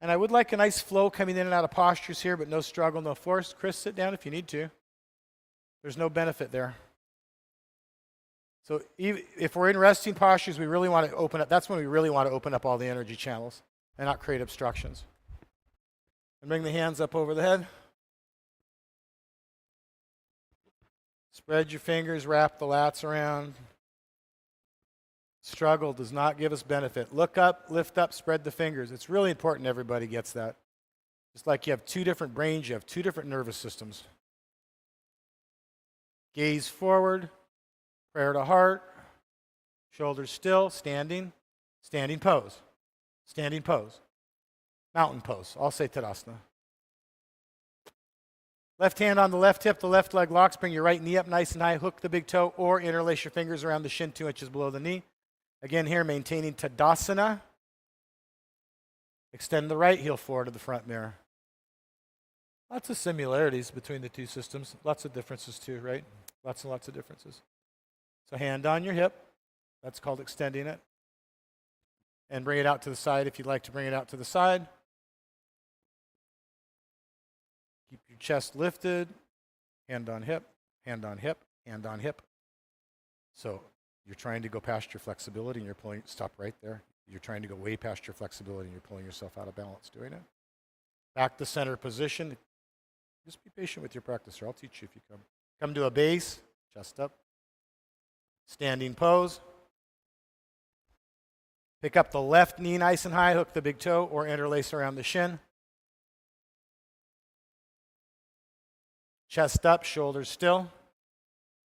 And I would like a nice flow coming in and out of postures here, but no struggle, no force. Chris, sit down if you need to. There's no benefit there. So if we're in resting postures, we really want to open up. That's when we really want to open up all the energy channels and not create obstructions. And bring the hands up over the head. Spread your fingers, wrap the lats around. Struggle does not give us benefit. Look up, lift up, spread the fingers. It's really important everybody gets that. Just like you have two different brains, you have two different nervous systems. Gaze forward, prayer to heart, shoulders still, standing, standing pose, standing pose, mountain pose. I'll say Tadasana. Left hand on the left hip, the left leg locks. Bring your right knee up nice and high. Hook the big toe or interlace your fingers around the shin 2 inches below the knee. Again here, maintaining Tadasana. Extend the right heel forward to the front mirror. Lots of similarities between the two systems. Lots of differences too, right? Lots and lots of differences. So hand on your hip. That's called extending it. And bring it out to the side if you'd like to bring it out to the side. Keep your chest lifted. Hand on hip, hand on hip, hand on hip. So you're trying to go past your flexibility and you're pulling, stop right there. You're trying to go way past your flexibility and you're pulling yourself out of balance doing it. Back to center position. Just be patient with your practice, or I'll teach you if you come. Come to a base, chest up. Standing pose. Pick up the left knee nice and high, hook the big toe, or interlace around the shin. Chest up, shoulders still.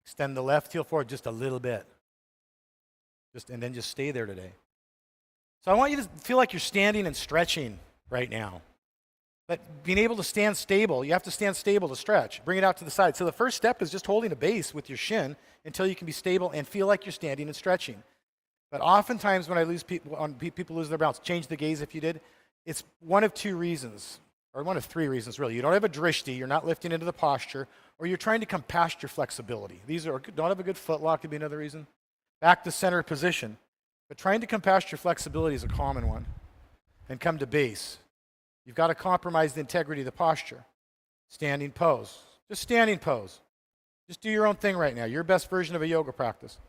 Extend the left heel forward just a little bit. And then just stay there today. So I want you to feel like you're standing and stretching right now. But being able to stand stable, you have to stand stable to stretch. Bring it out to the side. So the first step is just holding a base with your shin until you can be stable and feel like you're standing and stretching. But oftentimes when I lose people lose their balance, change the gaze if you did, it's one of two reasons, or one of three reasons really. You don't have a drishti, you're not lifting into the posture, or you're trying to come past your flexibility. Don't have a good foot lock could be another reason. Back to center position. But trying to come past your flexibility is a common one. And come to base. You've got to compromise the integrity of the posture. Standing pose. Just standing pose. Just do your own thing right now. Your best version of a yoga practice.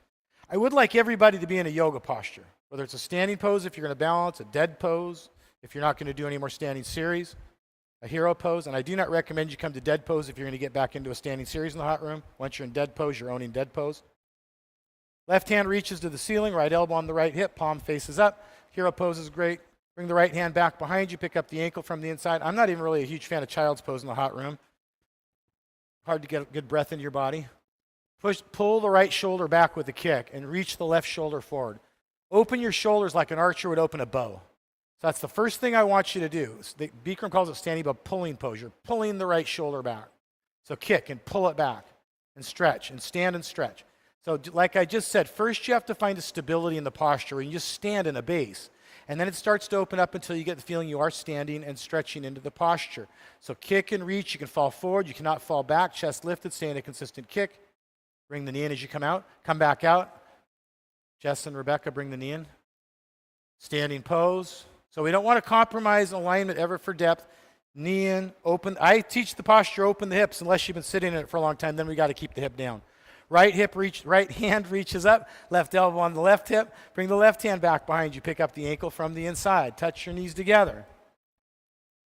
I would like everybody to be in a yoga posture. Whether it's a standing pose if you're going to balance, a dead pose if you're not going to do any more standing series, a hero pose. And I do not recommend you come to dead pose if you're going to get back into a standing series in the hot room. Once you're in dead pose, you're owning dead pose. Left hand reaches to the ceiling, right elbow on the right hip, palm faces up. Hero pose is great. Bring the right hand back behind you, pick up the ankle from the inside. I'm not even really a huge fan of child's pose in the hot room. Hard to get a good breath into your body. Pull the right shoulder back with a kick and reach the left shoulder forward. Open your shoulders like an archer would open a bow. So that's the first thing I want you to do. Bikram calls it standing bow pulling pose. You're pulling the right shoulder back. So kick and pull it back and stretch and stand and stretch. So like I just said, first you have to find a stability in the posture where you just stand in a base. And then it starts to open up until you get the feeling you are standing and stretching into the posture. So kick and reach. You can fall forward. You cannot fall back. Chest lifted. Stay in a consistent kick. Bring the knee in as you come out. Come back out. Jess and Rebecca, bring the knee in. Standing pose. So we don't want to compromise alignment ever for depth. Knee in, open. I teach the posture, open the hips, unless you've been sitting in it for a long time. Then we got to keep the hip down. Right hand reaches up, left elbow on the left hip. Bring the left hand back behind you. Pick up the ankle from the inside. Touch your knees together.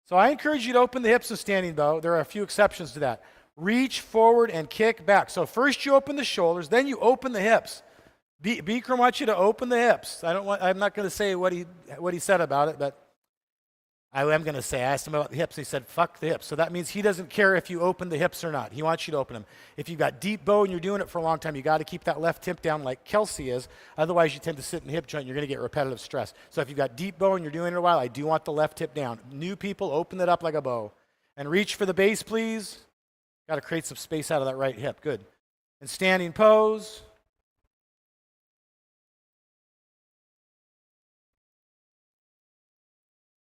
So I encourage you to open the hips in standing bow. There are a few exceptions to that. Reach forward and kick back. So first you open the shoulders, then you open the hips. Bikram wants you to open the hips. I'm not going to say what he said about it, but I am going to say, I asked him about the hips. He said, fuck the hips. So that means he doesn't care if you open the hips or not. He wants you to open them. If you've got deep bow and you're doing it for a long time, you got to keep that left hip down like Kelsey is. Otherwise, you tend to sit in the hip joint and you're going to get repetitive stress. So if you've got deep bow and you're doing it a while, I do want the left hip down. New people, open it up like a bow. And reach for the base, please. Got to create some space out of that right hip. Good. And standing pose.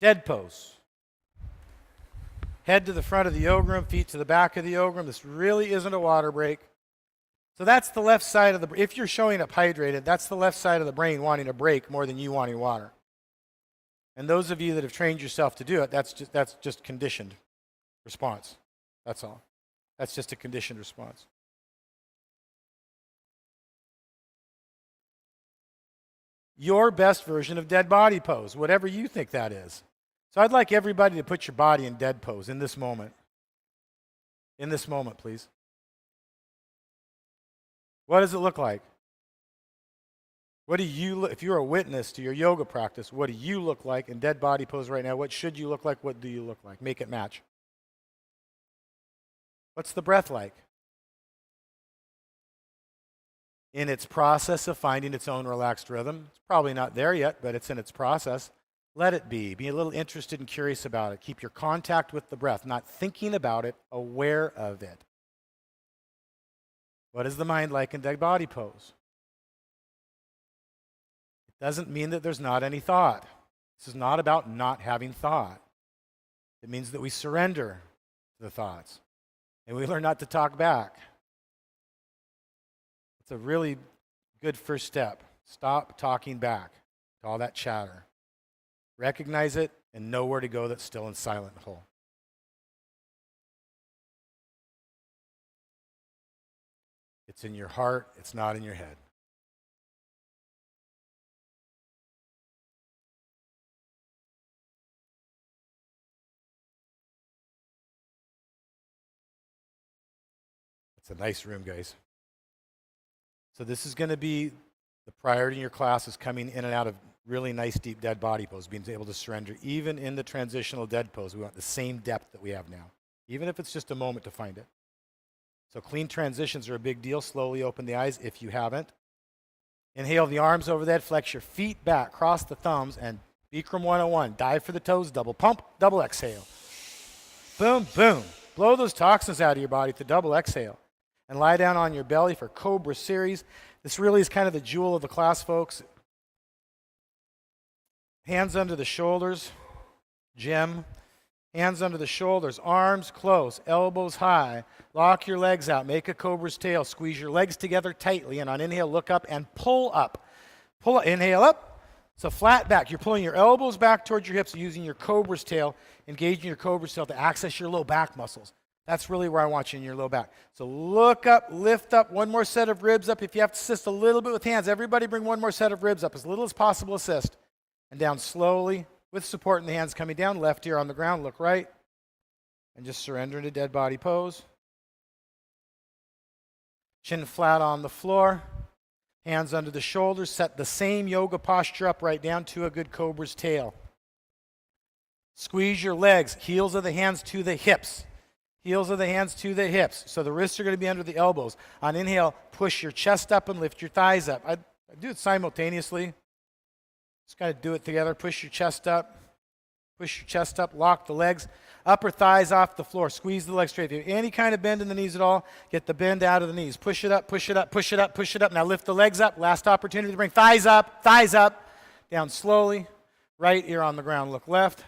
Dead pose. Head to the front of the yoga room, feet to the back of the yoga room. This really isn't a water break. So that's the left side of the, if you're showing up hydrated, that's the left side of the brain wanting a break more than you wanting water. And those of you that have trained yourself to do it, that's just conditioned response. That's all. That's just a conditioned response. Your best version of dead body pose, whatever you think that is. So I'd like everybody to put your body in dead pose in this moment. In this moment, please. What does it look like? What do you look, if you're a witness to your yoga practice, what do you look like in dead body pose right now? What should you look like? What do you look like? Make it match. What's the breath like? In its process of finding its own relaxed rhythm. It's probably not there yet, but it's in its process. Let it be. Be a little interested and curious about it. Keep your contact with the breath, not thinking about it, aware of it. What is the mind like in dead body pose? It doesn't mean that there's not any thought. This is not about not having thought. It means that we surrender to the thoughts and we learn not to talk back. It's a really good first step. Stop talking back to all that chatter. Recognize it and know where to go that's still in silent hole. It's in your heart, it's not in your head. It's a nice room, guys. So this is going to be the priority in your class, is coming in and out of really nice deep dead body pose, being able to surrender. Even in the transitional dead pose, we want the same depth that we have now, even if it's just a moment to find it. So clean transitions are a big deal. Slowly open the eyes if you haven't. Inhale the arms over the head, flex your feet back, cross the thumbs, and Bikram 101. Dive for the toes, double pump, double exhale. Boom, boom. Blow those toxins out of your body with the double exhale. And lie down on your belly for Cobra series. This really is kind of the jewel of the class, folks. Hands under the shoulders, gem. Hands under the shoulders, arms close, elbows high. Lock your legs out, make a cobra's tail. Squeeze your legs together tightly, and on inhale, look up and pull up. Pull up, inhale up. So flat back. You're pulling your elbows back towards your hips using your cobra's tail, engaging your cobra's tail to access your low back muscles. That's really where I want you in your low back. So look up, lift up, one more set of ribs up. If you have to assist a little bit with hands, everybody bring one more set of ribs up, as little as possible assist. And down slowly with support in the hands coming down, left ear on the ground, look right. And just surrender into dead body pose. Chin flat on the floor, hands under the shoulders, set the same yoga posture up right down to a good cobra's tail. Squeeze your legs, heels of the hands to the hips. Heels of the hands to the hips. So the wrists are going to be under the elbows. On inhale, push your chest up and lift your thighs up. I do it simultaneously. Just got to do it together. Push your chest up. Push your chest up. Lock the legs. Upper thighs off the floor. Squeeze the legs straight. If you have any kind of bend in the knees at all, get the bend out of the knees. Push it up, push it up, push it up, push it up. Now lift the legs up. Last opportunity to bring thighs up, thighs up. Down slowly. Right ear on the ground. Look left.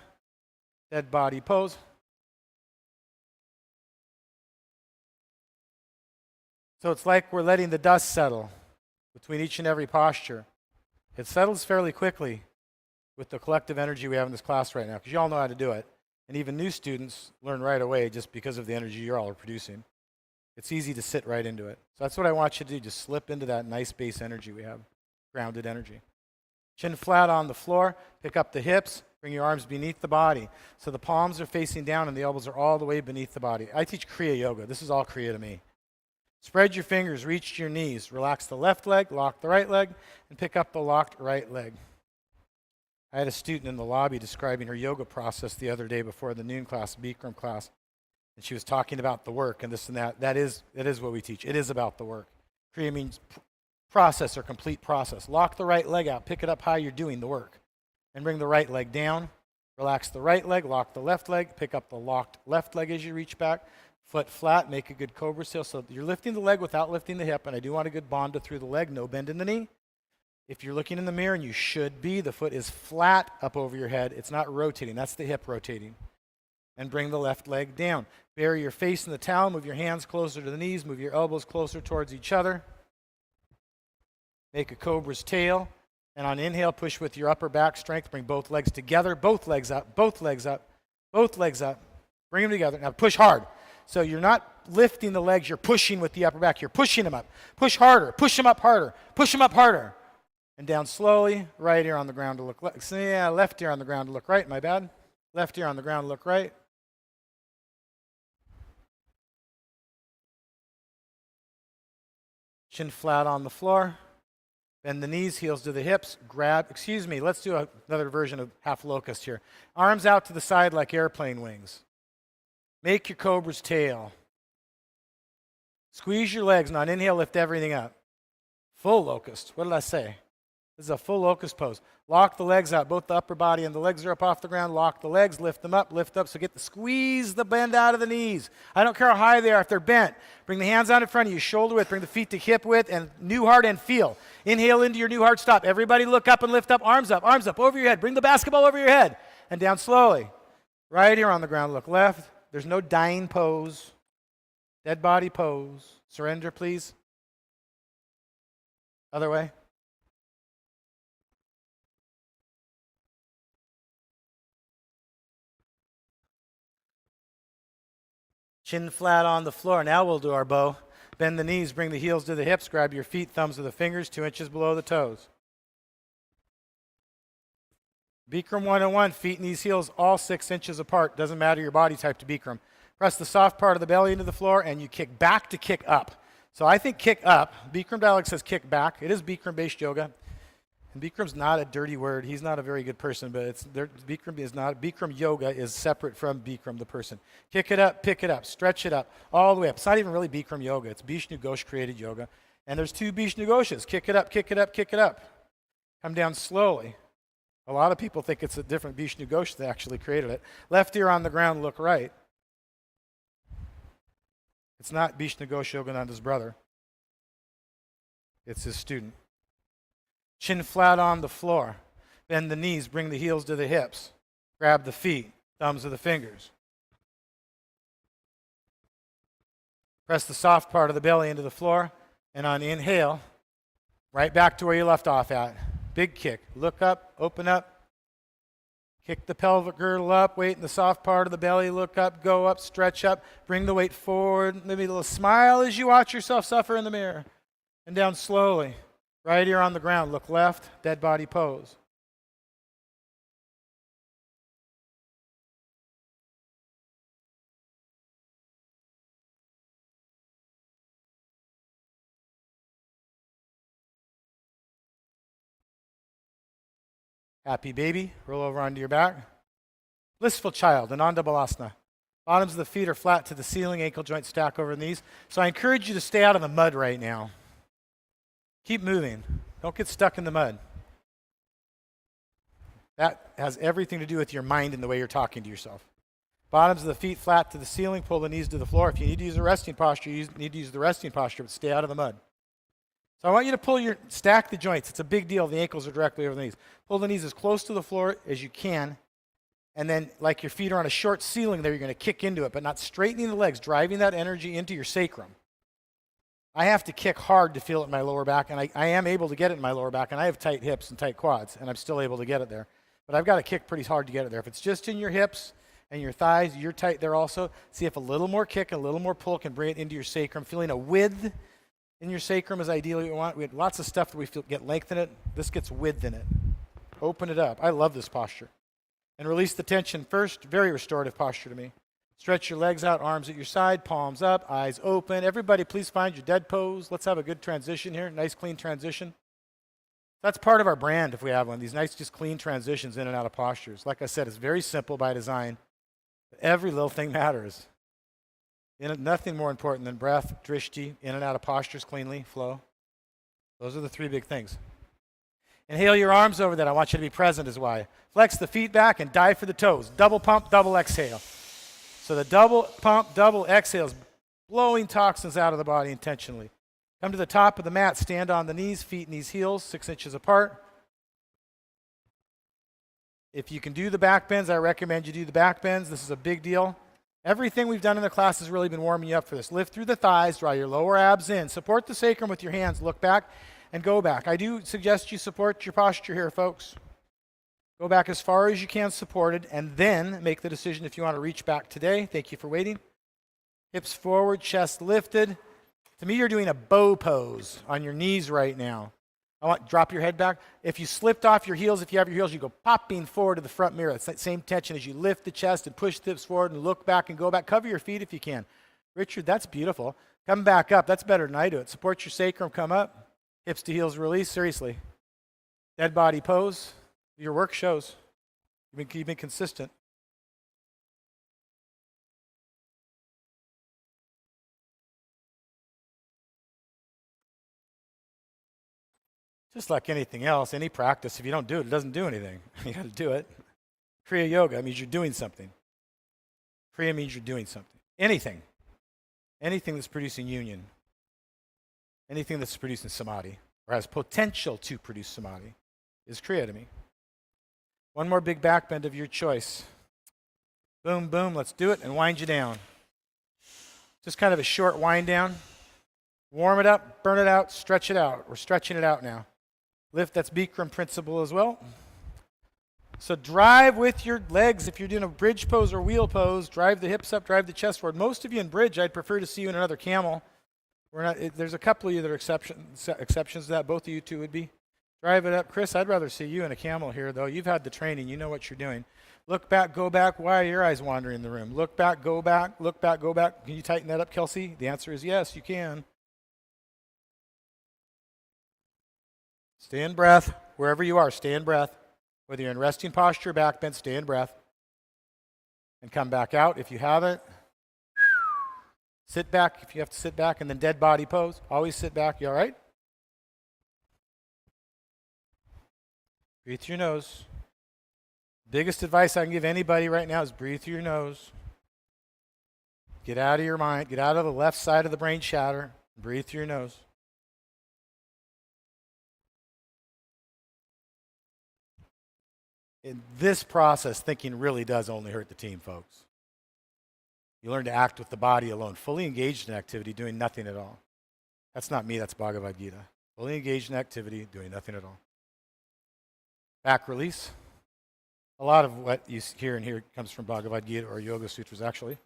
Dead body pose. So it's like we're letting the dust settle between each and every posture. It settles fairly quickly with the collective energy we have in this class right now, because you all know how to do it. And even new students learn right away just because of the energy you all are producing. It's easy to sit right into it. So that's what I want you to do. Just slip into that nice base energy we have, grounded energy. Chin flat on the floor. Pick up the hips. Bring your arms beneath the body. So the palms are facing down and the elbows are all the way beneath the body. I teach Kriya Yoga. This is all Kriya to me. Spread your fingers, reach to your knees. Relax the left leg, lock the right leg, and pick up the locked right leg. I had a student in the lobby describing her yoga process the other day before the noon class, Bikram class, and she was talking about the work and this and that. That is what we teach. It is about the work. Kriya means process or complete process. Lock the right leg out, pick it up high, you're doing the work. And bring the right leg down. Relax the right leg, lock the left leg, pick up the locked left leg as you reach back. Foot flat, make a good cobra seal. So you're lifting the leg without lifting the hip, and I do want a good bond through the leg, no bend in the knee. If you're looking in the mirror, and you should be, the foot is flat up over your head. It's not rotating. That's the hip rotating. And bring the left leg down. Bury your face in the towel. Move your hands closer to the knees. Move your elbows closer towards each other. Make a cobra's tail. And on inhale, push with your upper back strength. Bring both legs together. Both legs up. Both legs up. Both legs up. Bring them together. Now push hard. So you're not lifting the legs, you're pushing with the upper back. You're pushing them up. Push harder. Push them up harder. Push them up harder. And down slowly. Right ear on the ground to look left. So yeah, left ear on the ground to look right. My bad. Left ear on the ground to look right. Chin flat on the floor. Bend the knees, heels to the hips. Let's do another version of half locust here. Arms out to the side like airplane wings. Make your cobra's tail. Squeeze your legs. And on inhale, lift everything up. Full locust. What did I say? This is a full locust pose. Lock the legs out. Both the upper body and the legs are up off the ground. Lock the legs. Lift them up. Lift up. So squeeze the bend out of the knees. I don't care how high they are. If they're bent, bring the hands out in front of you, shoulder width. Bring the feet to hip width and new heart and feel. Inhale into your new heart. Stop. Everybody look up and lift up. Arms up. Arms up over your head. Bring the basketball over your head and down slowly. Right here on the ground. Look left. There's no dying pose. Dead body pose. Surrender, please. Other way. Chin flat on the floor. Now we'll do our bow. Bend the knees, bring the heels to the hips, grab your feet, thumbs to the fingers, 2 inches below the toes. Bikram 101, feet, knees, heels, all 6 inches apart. Doesn't matter your body type to Bikram. Press the soft part of the belly into the floor, and you kick back to kick up. So I think kick up. Bikram dialect says kick back. It is Bikram-based yoga. And Bikram's not a dirty word. He's not a very good person, but Bikram yoga is separate from Bikram, the person. Kick it up, pick it up, stretch it up, all the way up. It's not even really Bikram yoga. It's Vishnu Ghosh created yoga. And there's 2 Vishnu Ghoshas. Kick it up, kick it up, kick it up. Come down slowly. A lot of people think it's a different Vishnu Ghosh that actually created it. Left ear on the ground, look right. It's not Vishnu Ghosh Yogananda's brother. It's his student. Chin flat on the floor. Bend the knees, bring the heels to the hips. Grab the feet, thumbs to the fingers. Press the soft part of the belly into the floor, and on inhale, right back to where you left off at. Big kick. Look up, open up. Kick the pelvic girdle up, weight in the soft part of the belly, look up, go up, stretch up, bring the weight forward. Maybe a little smile as you watch yourself suffer in the mirror. And down slowly. Right ear on the ground, look left, dead body pose. Happy baby, roll over onto your back. Blissful child, Ananda Balasana. Bottoms of the feet are flat to the ceiling, ankle joints stack over the knees. So I encourage you to stay out of the mud right now. Keep moving. Don't get stuck in the mud. That has everything to do with your mind and the way you're talking to yourself. Bottoms of the feet flat to the ceiling, pull the knees to the floor. If you need to use a resting posture, you need to use the resting posture, but stay out of the mud. So I want you to stack the joints. It's a big deal. The ankles are directly over the knees. Pull the knees as close to the floor as you can. And then like your feet are on a short ceiling there, you're going to kick into it, but not straightening the legs, driving that energy into your sacrum. I have to kick hard to feel it in my lower back, and I am able to get it in my lower back, and I have tight hips and tight quads, and I'm still able to get it there. But I've got to kick pretty hard to get it there. If it's just in your hips and your thighs, you're tight there also. See if a little more kick, a little more pull can bring it into your sacrum. Feeling a width in your sacrum is ideally what we want. We have lots of stuff that we feel get length in it. This gets width in it. Open it up. I love this posture. And release the tension first. Very restorative posture to me. Stretch your legs out, arms at your side, palms up, eyes open. Everybody, please find your dead pose. Let's have a good transition here. Nice, clean transition. That's part of our brand if we have one. These nice, just clean transitions in and out of postures. Like I said, it's very simple by design. Every little thing matters. Nothing more important than breath, drishti, in and out of postures cleanly, flow. Those are the 3 big things. Inhale your arms over that. I want you to be present is why. Flex the feet back and dive for the toes. Double pump, double exhale. So the double pump, double exhales, blowing toxins out of the body intentionally. Come to the top of the mat, stand on the knees, feet, knees, heels, 6 inches apart. If you can do the back bends, I recommend you do the back bends. This is a big deal. Everything we've done in the class has really been warming you up for this. Lift through the thighs, draw your lower abs in. Support the sacrum with your hands. Look back and go back. I do suggest you support your posture here, folks. Go back as far as you can supported, and then make the decision if you want to reach back today. Thank you for waiting. Hips forward, chest lifted. To me, you're doing a bow pose on your knees right now. Drop your head back. If you slipped off your heels, if you have your heels, you go popping forward to the front mirror. It's that same tension as you lift the chest and push the hips forward and look back and go back. Cover your feet if you can. Richard, that's beautiful. Come back up. That's better than I do it. Support your sacrum. Come up. Hips to heels release, seriously. Dead body pose. Your work shows. You've been consistent. Just like anything else, any practice, if you don't do it, it doesn't do anything. You got to do it. Kriya Yoga means you're doing something. Kriya means you're doing something. Anything. Anything that's producing union. Anything that's producing samadhi, or has potential to produce samadhi, is Kriya to me. One more big back bend of your choice. Boom, boom, let's do it, and wind you down. Just kind of a short wind down. Warm it up, burn it out, stretch it out. We're stretching it out now. Lift, that's Bikram principle as well. So drive with your legs. If you're doing a bridge pose or wheel pose, drive the hips up, drive the chest forward. Most of you in bridge, I'd prefer to see you in another camel. There's a couple of you that are exceptions to that. Both of you two would be. Drive it up. Chris, I'd rather see you in a camel here, though. You've had the training. You know what you're doing. Look back, go back. Why are your eyes wandering in the room? Look back, go back. Look back, go back. Can you tighten that up, Kelsey? The answer is yes, you can. Stay in breath. Wherever you are, stay in breath. Whether you're in resting posture, back bend, stay in breath. And come back out if you haven't. Sit back if you have to sit back, and then dead body pose. Always sit back. You all right? Breathe through your nose. Biggest advice I can give anybody right now is breathe through your nose. Get out of your mind. Get out of the left side of the brain chatter. Breathe through your nose. In this process, thinking really does only hurt the team, folks. You learn to act with the body alone, fully engaged in activity, doing nothing at all. That's not me, that's Bhagavad Gita. Fully engaged in activity, doing nothing at all. Back release. A lot of what you hear in here comes from Bhagavad Gita or Yoga Sutras, actually.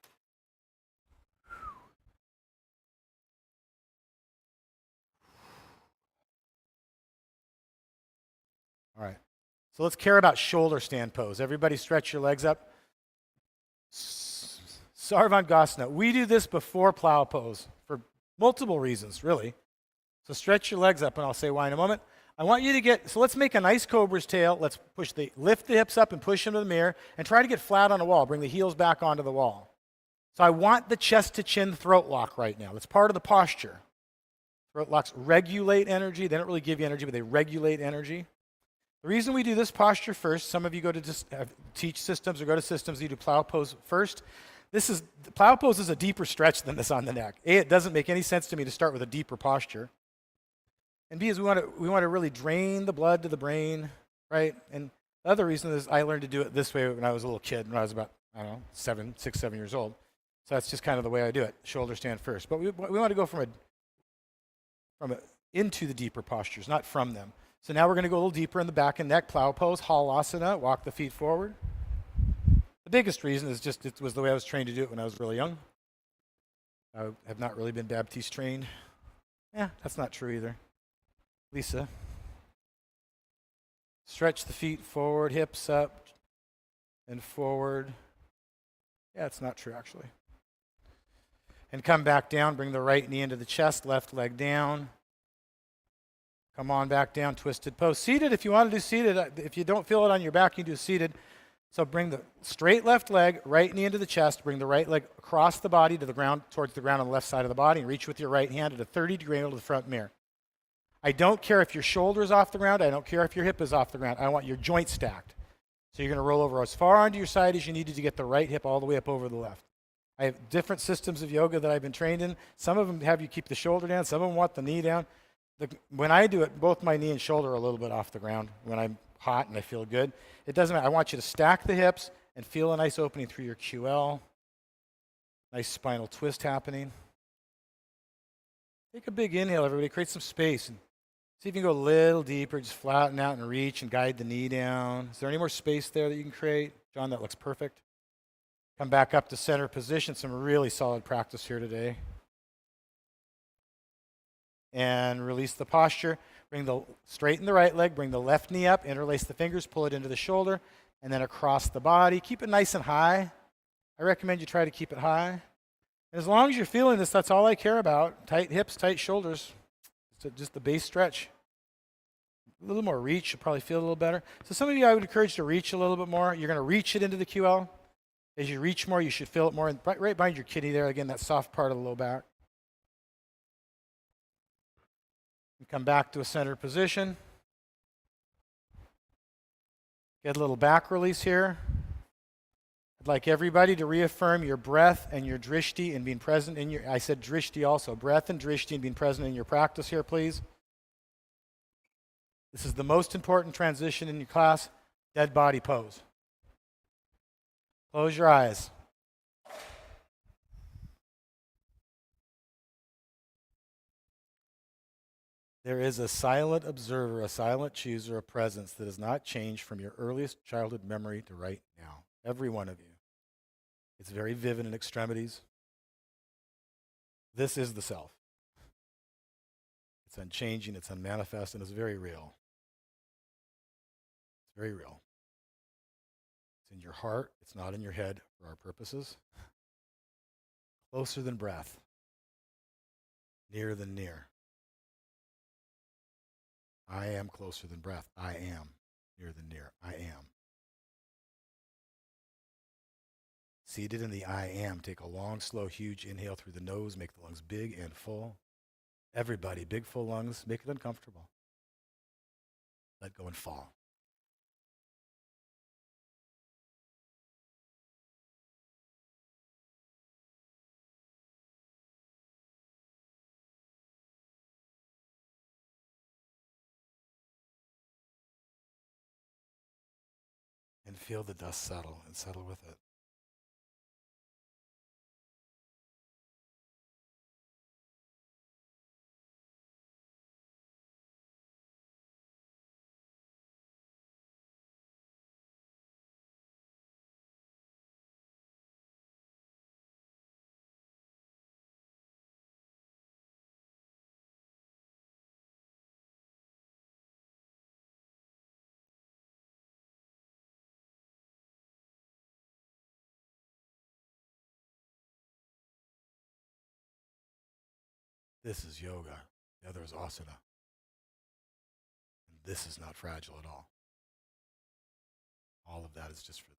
All right. So let's care about shoulder stand pose. Everybody stretch your legs up. Sarvangasana. We do this before plow pose for multiple reasons, really. So stretch your legs up, and I'll say why in a moment. I want you to so let's make a nice cobra's tail. Let's lift the hips up and push them to the mirror, and try to get flat on the wall. Bring the heels back onto the wall. So I want the chest to chin throat lock right now. That's part of the posture. Throat locks regulate energy. They don't really give you energy, but they regulate energy. The reason we do this posture first, some of you go to teach systems or go to systems, you do plow pose first. The plow pose is a deeper stretch than this on the neck. A, it doesn't make any sense to me to start with a deeper posture. And B, is we want to really drain the blood to the brain, right? And the other reason is I learned to do it this way when I was a little kid, when I was about, 7 years old. So that's just kind of the way I do it. Shoulder stand first. But we want to go into the deeper postures, not from them. So now we're going to go a little deeper in the back and neck, plow pose, halasana, walk the feet forward. The biggest reason is just it was the way I was trained to do it when I was really young. I have not really been Baptiste trained. Yeah, that's not true either. Lisa. Stretch the feet forward, hips up and forward. Yeah, it's not true actually. And come back down, bring the right knee into the chest, left leg down. Come on back down, twisted pose. Seated, if you want to do seated. If you don't feel it on your back, you can do seated. So bring the straight left leg, right knee into the chest. Bring the right leg across the body to the ground, towards the ground on the left side of the body, and reach with your right hand at a 30-degree angle to the front mirror. I don't care if your shoulder is off the ground. I don't care if your hip is off the ground. I want your joints stacked. So you're going to roll over as far onto your side as you needed to get the right hip all the way up over the left. I have different systems of yoga that I've been trained in. Some of them have you keep the shoulder down. Some of them want the knee down. When I do it, both my knee and shoulder are a little bit off the ground when I'm hot and I feel good. It doesn't matter. I want you to stack the hips and feel a nice opening through your QL. Nice spinal twist happening. Take a big inhale, everybody. Create some space. And see if you can go a little deeper. Just flatten out and reach and guide the knee down. Is there any more space there that you can create? John, that looks perfect. Come back up to center position. Some really solid practice here today. And release the posture. Straighten the right leg, bring the left knee up, interlace the fingers, pull it into the shoulder, and then across the body. Keep it nice and high. I recommend you try to keep it high. And as long as you're feeling this, that's all I care about. Tight hips, tight shoulders. So just the base stretch. A little more reach, you'll probably feel a little better. So some of you I would encourage to reach a little bit more. You're going to reach it into the QL. As you reach more, you should feel it more. And right behind your kidney there, again, that soft part of the low back. And come back to a center position. Get a little back release here. I'd like everybody to reaffirm your breath and your drishti and being present in your, I said drishti also, breath and drishti and being present in your practice here, please. This is the most important transition in your class, dead body pose. Close your eyes. There is a silent observer, a silent chooser, a presence that has not changed from your earliest childhood memory to right now. Every one of you. It's very vivid in extremities. This is the self. It's unchanging, it's unmanifest, and it's very real. It's very real. It's in your heart, it's not in your head for our purposes. Closer than breath. Nearer than near. I am closer than breath. I am nearer than near. I am. Seated in the I am, take a long, slow, huge inhale through the nose. Make the lungs big and full. Everybody, big, full lungs. Make it uncomfortable. Let go and fall. And feel the dust settle and settle with it. This is yoga. The other is asana. And this is not fragile at all. All of that is just for